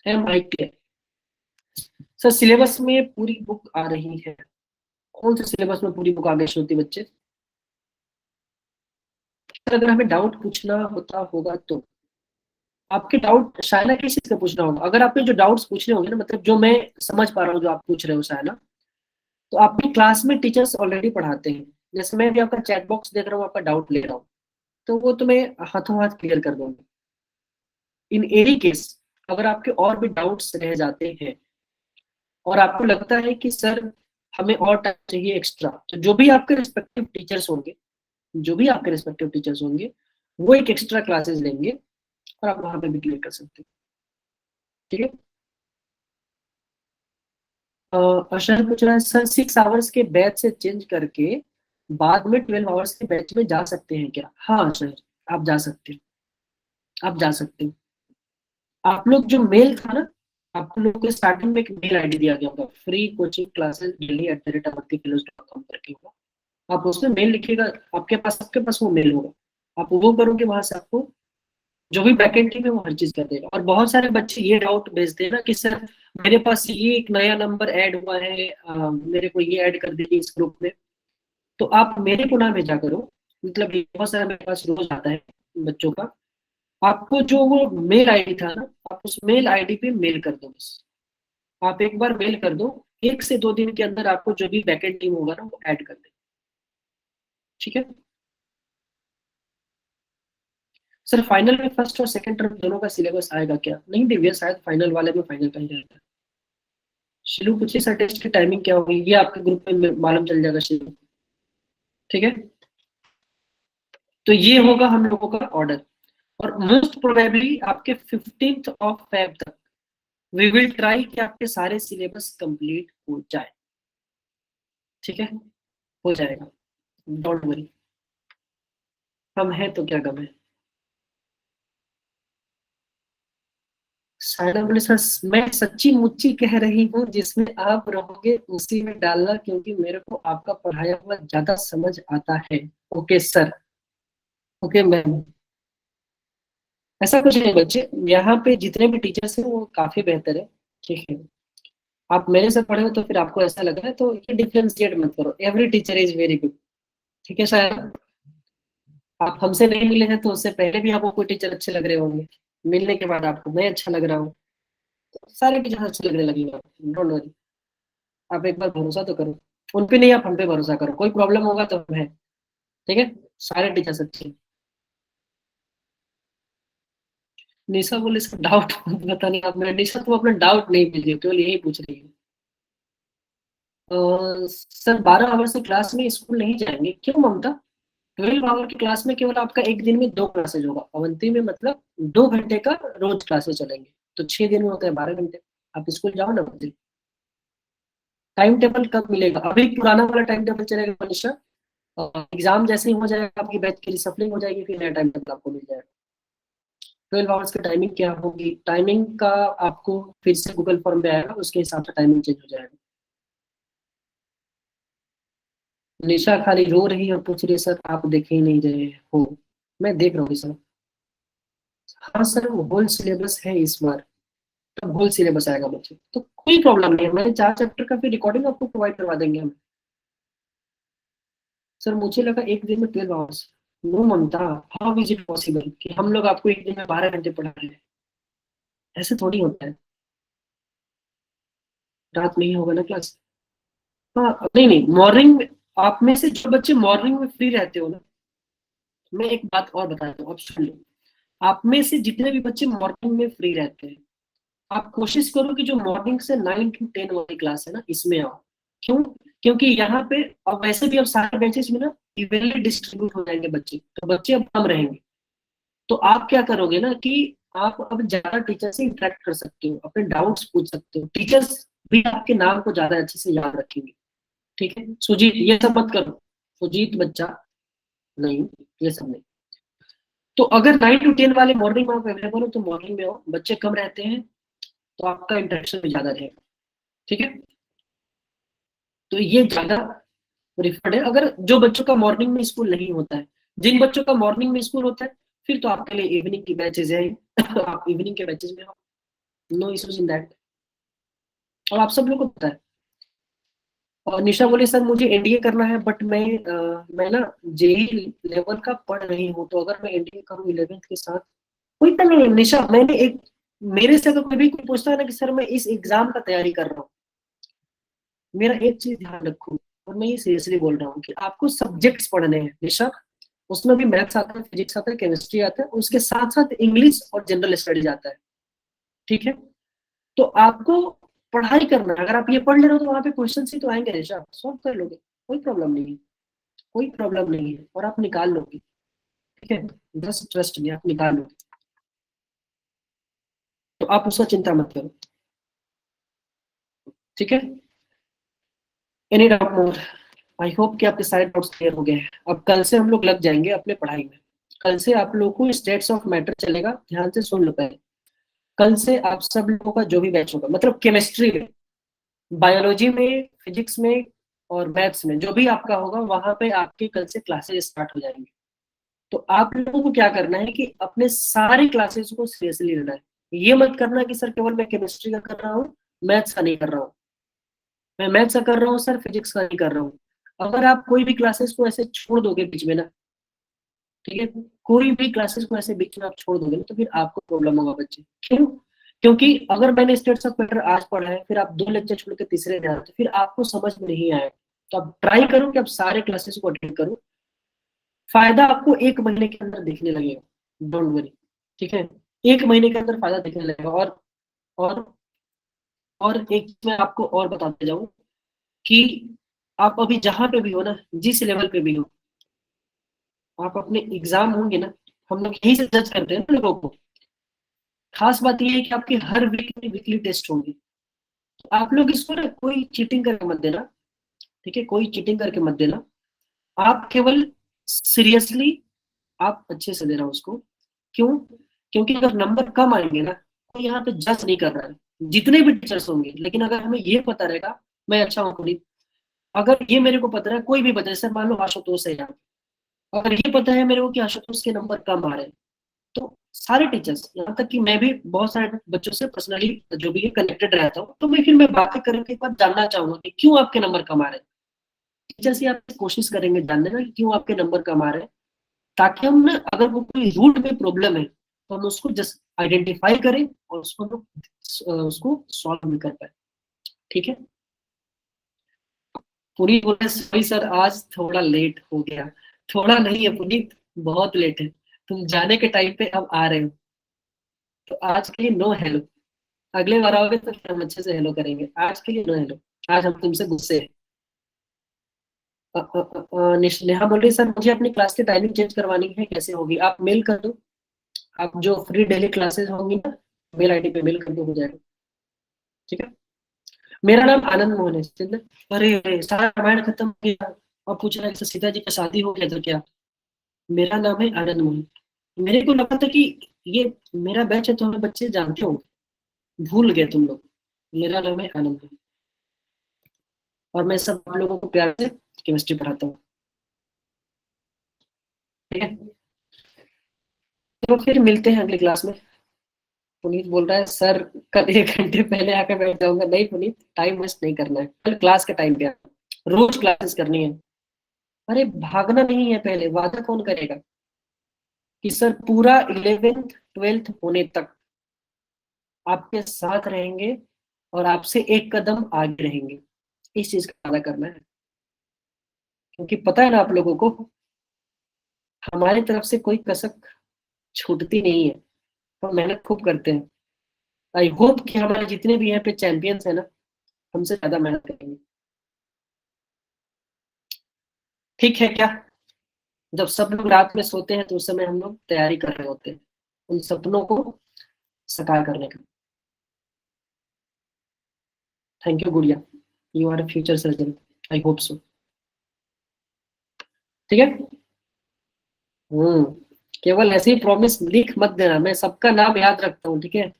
है माइक क्लियर? सर सिलेबस में पूरी बुक आ रही है। कौन से सिलेबस में पूरी बुक आगे होती है बच्चे? सर अगर हमें डाउट पूछना होता होगा तो आपके डाउट शायना किस चीज का पूछना होगा, अगर आपके जो डाउट्स पूछने होंगे ना, मतलब जो मैं समझ पा रहा हूँ जो आप पूछ रहे हो शायना, तो आपकी क्लास में टीचर्स ऑलरेडी पढ़ाते हैं। जैसे मैं भी आपका चैट बॉक्स देख रहा हूँ, आपका डाउट ले रहा हूँ, तो वो तो मैं हाथों हाथ क्लियर कर दूंगा। इन एनी केस अगर आपके और भी डाउट्स रह जाते हैं और आपको लगता है कि सर हमें और टाइम चाहिए एक्स्ट्रा, तो जो भी आपके रिस्पेक्टिव टीचर्स होंगे, जो भी आपके रिस्पेक्टिव टीचर्स होंगे, वो एक एक्स्ट्रा क्लासेस लेंगे और आप वहां पे भी क्लियर कर सकते हैं। ठीक है। अशर पूछ रहा है सर 6 आवर्स के बैच से चेंज करके बाद में 12 आवर्स के बैच में जा सकते हैं क्या? हाँ सर, आप जा सकते हैं, आप जा सकते हैं। आप लोग जो मेल था ना, आप लोग को स्टार्टिंग में एक मेल आईडी दिया गया होगा, फ्री कोचिंग क्लासेस delhi@avantifellows.com करके होगा। आप उसमें मेल लिखिएगा, आपके पास वो मेल होगा, आप वो करोगे, वहां से आपको जो भी बैकेंड टीम है वो हर चीज कर देगा। और बहुत सारे बच्चे ये डाउट भेजते हैं ना कि सर मेरे पास ये एक नया नंबर ऐड हुआ है, मेरे को ये ऐड कर दीजिए इस ग्रुप में। तो आप मेरे को ना भेजा करो, मतलब ये बहुत सारा मेरे पास रोज आता है बच्चों का। आपको जो वो मेल आईडी था ना, आप उस मेल आईडी पे मेल कर दो बस। आप एक बार मेल कर दो, 1 से 2 दिन के अंदर आपको जो भी बैकेंड टीम होगा ना वो ऐड कर दे। ठीक है। सर फाइनल में फर्स्ट और सेकंड टर्म दोनों का सिलेबस आएगा क्या? नहीं दिव्या, शायद फाइनल वाले में फाइनल का ही रहेगा। शिलू पूछिए सर टेस्ट की टाइमिंग क्या होगी, ये आपके ग्रुप में मालूम चल जाएगा शिलू। ठीक है, तो ये होगा हम लोगों का ऑर्डर। और मोस्ट प्रोबेबली आपके 15th ऑफ फेब तक वी विल ट्राई कि आपके सारे सिलेबस कंप्लीट हो जाए। ठीक है, हो जाएगा, डोंट वरी। हम है तो क्या गम है। साइना बोले सर मैं सच्ची मुच्ची कह रही हूँ, जिसमें आप रहोगे उसी में डालना, क्योंकि मेरे को आपका पढ़ाया हुआ ज्यादा समझ आता है। Okay sir, okay ma'am. ऐसा कुछ नहीं बच्चे, यहाँ पे जितने भी टीचर्स हैं वो काफी बेहतर है। ठीक है, आप मेरे से पढ़े हो तो फिर आपको ऐसा लग रहा है, तो ये डिफ्रेंशिएट मत करो, every teacher is very good. ठीक है सर, आप हमसे नहीं मिले हैं तो उससे पहले भी आपको कोई टीचर अच्छे लग रहे होंगे, मिलने के बाद आपको मैं अच्छा लग रहा हूँ, तो सारे टीचर अच्छे लगने लगेंगे, डोंट वरी। आप एक बार भरोसा तो करो, उन पे नहीं आप हम पे भरोसा करो, कोई प्रॉब्लम होगा तो है। ठीक है, सारे टीचर्स अच्छे हैं। निशा बोले इसका डाउट पता नहीं। आप मेरा निशा, तुम अपना डाउट नहीं भेजिए, केवल यही पूछ रही है। सर 12 आवर से क्लास में स्कूल नहीं जाएंगे, क्यों ममता? 12 आवर की क्लास में केवल आपका एक दिन में 2 क्लासेज होगा अवंती में, मतलब 2 घंटे का रोज क्लासेस चलेंगे, तो 6 दिन में होते हैं 12 घंटे। आप स्कूल जाओ ना अवंती। टाइम टेबल कब मिलेगा? अभी पुराना वाला टाइम टेबल चलेगा मनीषा, और एग्जाम जैसे ही हो जाएगा आपकी बैच की रिसफलिंग हो जाएगी, फिर नया टाइम टेबल आपको मिल जाएगा। 12 आवर्स की टाइमिंग क्या होगी, टाइमिंग का आपको फिर से गूगल फॉर्म पे आएगा, उसके हिसाब से टाइमिंग चेंज हो जाएगा। निशा खाली रो रही है और पूछ रही है सर आप देख ही नहीं रहे हो। मैं देख रहा हूँ सर। हाँ सर, वो होल सिलेबस है इस बार, तो होल सिलेबस आएगा बच्चे, तो कोई प्रॉब्लम नहीं है। मैंने 4 चैप्टर का फिर रिकॉर्डिंग आपको प्रोवाइड करवा देंगे हम। सर मुझे लगा एक दिन में 12 hours. No Mamta, how is it possible कि हम लोग आपको एक दिन में 12 घंटे पढ़ा रहे हैं? ऐसे थोड़ी होता है। रात में ही होगा ना क्लास। हाँ नहीं नहीं, मॉर्निंग में आप में से जो बच्चे मॉर्निंग में फ्री रहते हो ना, मैं एक बात और बताता हूँ, आप सुन लो। आप में से जितने भी बच्चे मॉर्निंग में फ्री रहते हैं, आप कोशिश करो कि जो मॉर्निंग से 9 to 10 वाली क्लास है ना, इसमें आओ। क्यों? क्योंकि यहाँ पे अब वैसे भी अब सारे बैचेस में ना इवनली डिस्ट्रीब्यूट हो जाएंगे बच्चे, तो बच्चे अब कम रहेंगे। तो आप क्या करोगे ना कि आप अब ज्यादा टीचर से इंटरेक्ट कर सकते हो, अपने डाउट्स पूछ सकते हो, टीचर्स भी आपके नाम को ज्यादा अच्छे से याद रखेंगे। ठीक है सुजीत, ये सब मत करो। सुजीत बच्चा नहीं, ये सब नहीं। तो अगर 9 to 10 वाले मॉर्निंग में आप अवेलेबल हो तो मॉर्निंग में आओ, बच्चे कम रहते हैं तो आपका इंटरेक्शन भी ज्यादा रहेगा। ठीक है, तो ये ज्यादा प्रिफर्ड है। अगर जो बच्चों का मॉर्निंग में स्कूल नहीं होता है, जिन बच्चों का मॉर्निंग में स्कूल होता है, फिर तो आपके लिए इवनिंग की बैचेज है। आप इवनिंग के बैचेज में हो, नो इश्यूज इन दैट, और आप सब लोग को पता है। और निशा बोले सर मुझे एनडीए करना है, बट मैं ना जेई लेवल का पढ़ रही हूँ, तो अगर मैं एनडीए करूँ 11th के साथ, कोई तो नहीं निशा। मैंने एक, मेरे से अगर कोई भी कोई पूछता है ना कि सर मैं इस एग्जाम का तैयारी कर रहा हूँ, मेरा एक चीज ध्यान रखो, और मैं ये सीरियसली बोल रहा हूँ कि आपको सब्जेक्ट्स पढ़ने हैं निशा। उसमें भी मैथ्स आता है, फिजिक्स आता है, केमिस्ट्री आता है, उसके साथ साथ इंग्लिश और जनरल स्टडीज आता है। ठीक है, तो आपको पढ़ाई करना है। अगर आप ये पढ़ ले रहे हो तो वहां पे क्वेश्चन ही तो आएंगे निशा, सॉल्व कर लोगे, कोई प्रॉब्लम नहीं है। कोई प्रॉब्लम नहीं है, और आप निकाल लोगे। ठीक है, बस ट्रस्ट में आप निकाल लोगे, तो आप उसका चिंता मत करो। ठीक है, any doubt more? I hope कि आपके सारे डाउट्स क्लियर हो गए हैं। अब कल से हम लोग लग जाएंगे अपने पढ़ाई में। कल से आप लोगों को स्टेट्स ऑफ मैटर चलेगा, ध्यान से सुन लो पहले। कल से आप सब लोगों का जो भी बैच होगा, मतलब केमिस्ट्री में, बायोलॉजी में, फिजिक्स में और मैथ्स में, जो भी आपका होगा वहां पे आपके कल से क्लासेस स्टार्ट हो जाएंगे। तो आप लोगों को क्या करना है कि अपने सारे क्लासेस को सीरियसली लेना है। ये मत करना कि सर केवल मैं केमिस्ट्री का कर रहा हूँ, मैथ्स का नहीं कर रहा हूँ, मैं मैथ्स का कर रहा हूँ सर, फिजिक्स का नहीं कर रहा हूँ। अगर आप कोई भी क्लासेस को ऐसे छोड़ दोगे बीच में ना, ठीक है, कोई भी क्लासेस को ऐसे बीच में आप छोड़ दोगे ना, तो फिर आपको प्रॉब्लम होगा बच्चे। क्यों? क्योंकि अगर मैंने स्टेट्स ऑफ मैटर आज पढ़ा है, फिर आप 2 लेक्चर छोड़ के तीसरे में आते, फिर आपको समझ में नहीं आएगा। तो आप ट्राई करो कि आप सारे क्लासेस को अटेंड करो। फायदा आपको 1 महीने के अंदर दिखने लगेगा, डोंट वरी। ठीक है, 1 महीने के अंदर फायदा दिखने लगेगा। और और एक मैं आपको और बताते जाऊं कि आप अभी जहां पे भी हो ना, जिस लेवल पे भी हो, आप अपने एग्जाम होंगे ना, हम लोग यही से जज करते हैं ना लोगों को। खास बात यह है कि आपके हर वीक में वीकली टेस्ट होंगे, तो आप लोग इसको ना कोई चीटिंग करके मत देना। ठीक है, कोई चीटिंग करके मत देना। आप केवल सीरियसली आप अच्छे से देना उसको। क्यों? क्योंकि अगर नंबर कम आएंगे ना, कोई यहाँ पे जज नहीं कर रहा है, जितने भी टीचर्स होंगे, लेकिन अगर हमें ये पता रहेगा मैं अच्छा हूँ पुनीत, अगर ये मेरे को पता है, कोई भी पता है, सर मान लो आशुतोष है यहाँ, अगर ये पता है मेरे को कि आशुतोष के नंबर कम आ रहे हैं, तो सारे टीचर्स, यहाँ तक कि मैं भी बहुत सारे बच्चों से पर्सनली जो भी है कनेक्टेड रहता हूँ, तो मैं बातें करके एक बार जानना चाहूंगा कि क्यों आपके नंबर कम आ रहे हैं। टीचर्स ही आप कोशिश करेंगे जानने ना कि क्यों आपके नंबर कम आ रहे हैं, ताकि हम ना अगर वो कोई रूट में प्रॉब्लम है तो हम उसको जस्ट आइडेंटिफाई करें और उसको हम लोग उसको सॉल्व भी कर पाए। ठीक है, पुनीत बोले सॉरी सर आज थोड़ा लेट हो गया। थोड़ा नहीं है पुनीत, बहुत लेट है, तुम जाने के टाइम पे अब आ रहे हो। तो आज के लिए नो हेलो। अगले बार आओगे तो फिर हम अच्छे से हेलो करेंगे, आज के लिए नो हेलो। आज हम तुमसे गुस्से हैं। नेहा बोल रही सर मुझे अपनी क्लास की टाइमिंग चेंज करवानी है, कैसे होगी? आप मेल कर दो। आप जो फ्री डेली क्लासेस होंगी ना, मेल आईडी पे मेल कर दो, हो जाएगा। ठीक है। मेरा नाम आनंद मोहन है, ठीक है। अरे अरे, सारा रामायण खत्म हो गया और पूछ रहा है कि सीता जी का शादी हो गया तो क्या? मेरा नाम है आनंद मोहन। मेरे को लगा था कि ये मेरा बैच है तो हमें बच्चे जानते हो, भूल गए तुम लोग। मेरा नाम है आनंद मोहन और मैं सब आप लोगों को प्यार से केमिस्ट्री पढ़ाता हूँ। ठीक है। तो फिर मिलते हैं अगली क्लास में। पुनीत बोल रहा है सर कल 1 घंटे पहले आकर बैठ जाऊंगा। नहीं पुनीत, टाइम वेस्ट नहीं करना है, कल क्लास के टाइम पे रोज क्लासेस करनी है। अरे भागना नहीं है, पहले वादा कौन करेगा कि सर पूरा 11th 12th होने तक आपके साथ रहेंगे और आपसे एक कदम आगे रहेंगे। इस चीज का वादा करना है, क्योंकि पता है ना आप लोगों को, हमारी तरफ से कोई कसक छूटती नहीं है। तो मेहनत खूब करते हैं। आई होप कि हमारे जितने भी यहाँ पे चैंपियंस है ना, हमसे ज्यादा मेहनत करेंगे। ठीक है क्या? जब सब लोग रात में सोते हैं तो उस समय हम लोग तैयारी कर रहे होते हैं उन सपनों को साकार करने का। Thank you Gudiya, you are future surgeon, I hope so. ठीक है। हम्म। केवल ऐसे ही प्रॉमिस लिख मत देना, मैं सबका नाम याद रखता हूँ, ठीक है।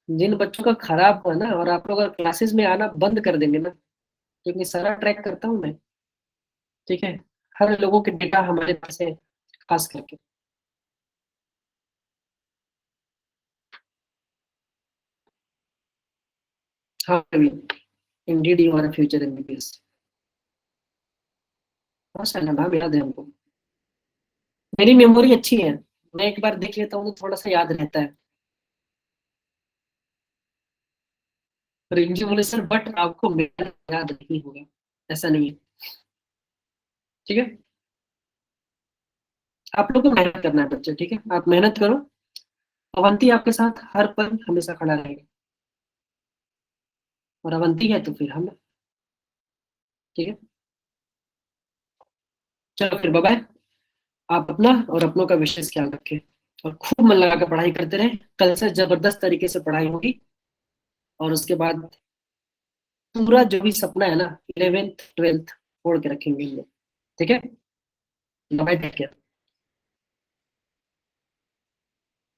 जिन बच्चों का खराब हुआ ना, और आप लोग अगर क्लासेस में आना बंद कर देंगे ना, क्योंकि सारा ट्रैक करता हूँ मैं। ठीक है। हर लोगों के डेटा हमारे पास है, खास करके। हाँ Ravi, indeed you are future MBBS. माशाल्लाह, नाम याद है हमको। मेरी मेमोरी अच्छी है, मैं एक बार देख लेता हूँ तो थोड़ा सा याद रहता है। रिंजी बोले सर बट आपको मेरा याद नहीं होगा। ऐसा नहीं है। ठीक है। आप लोग को मेहनत करना है बच्चे, ठीक है, आप मेहनत करो। अवंती आपके साथ हर पल हमेशा खड़ा रहेगा, और अवंती है तो फिर हम। ठीक है। चलो फिर बाय। आप अपना और अपनों का विशेष ख्याल रखें, और खूब मन लगा कर पढ़ाई करते रहे। कल से जबरदस्त तरीके से पढ़ाई होगी, और उसके बाद पूरा जो भी सपना है ना, 11th 12th फोड़ के रखेंगे हम लोग। ठीक है। Bye, take care.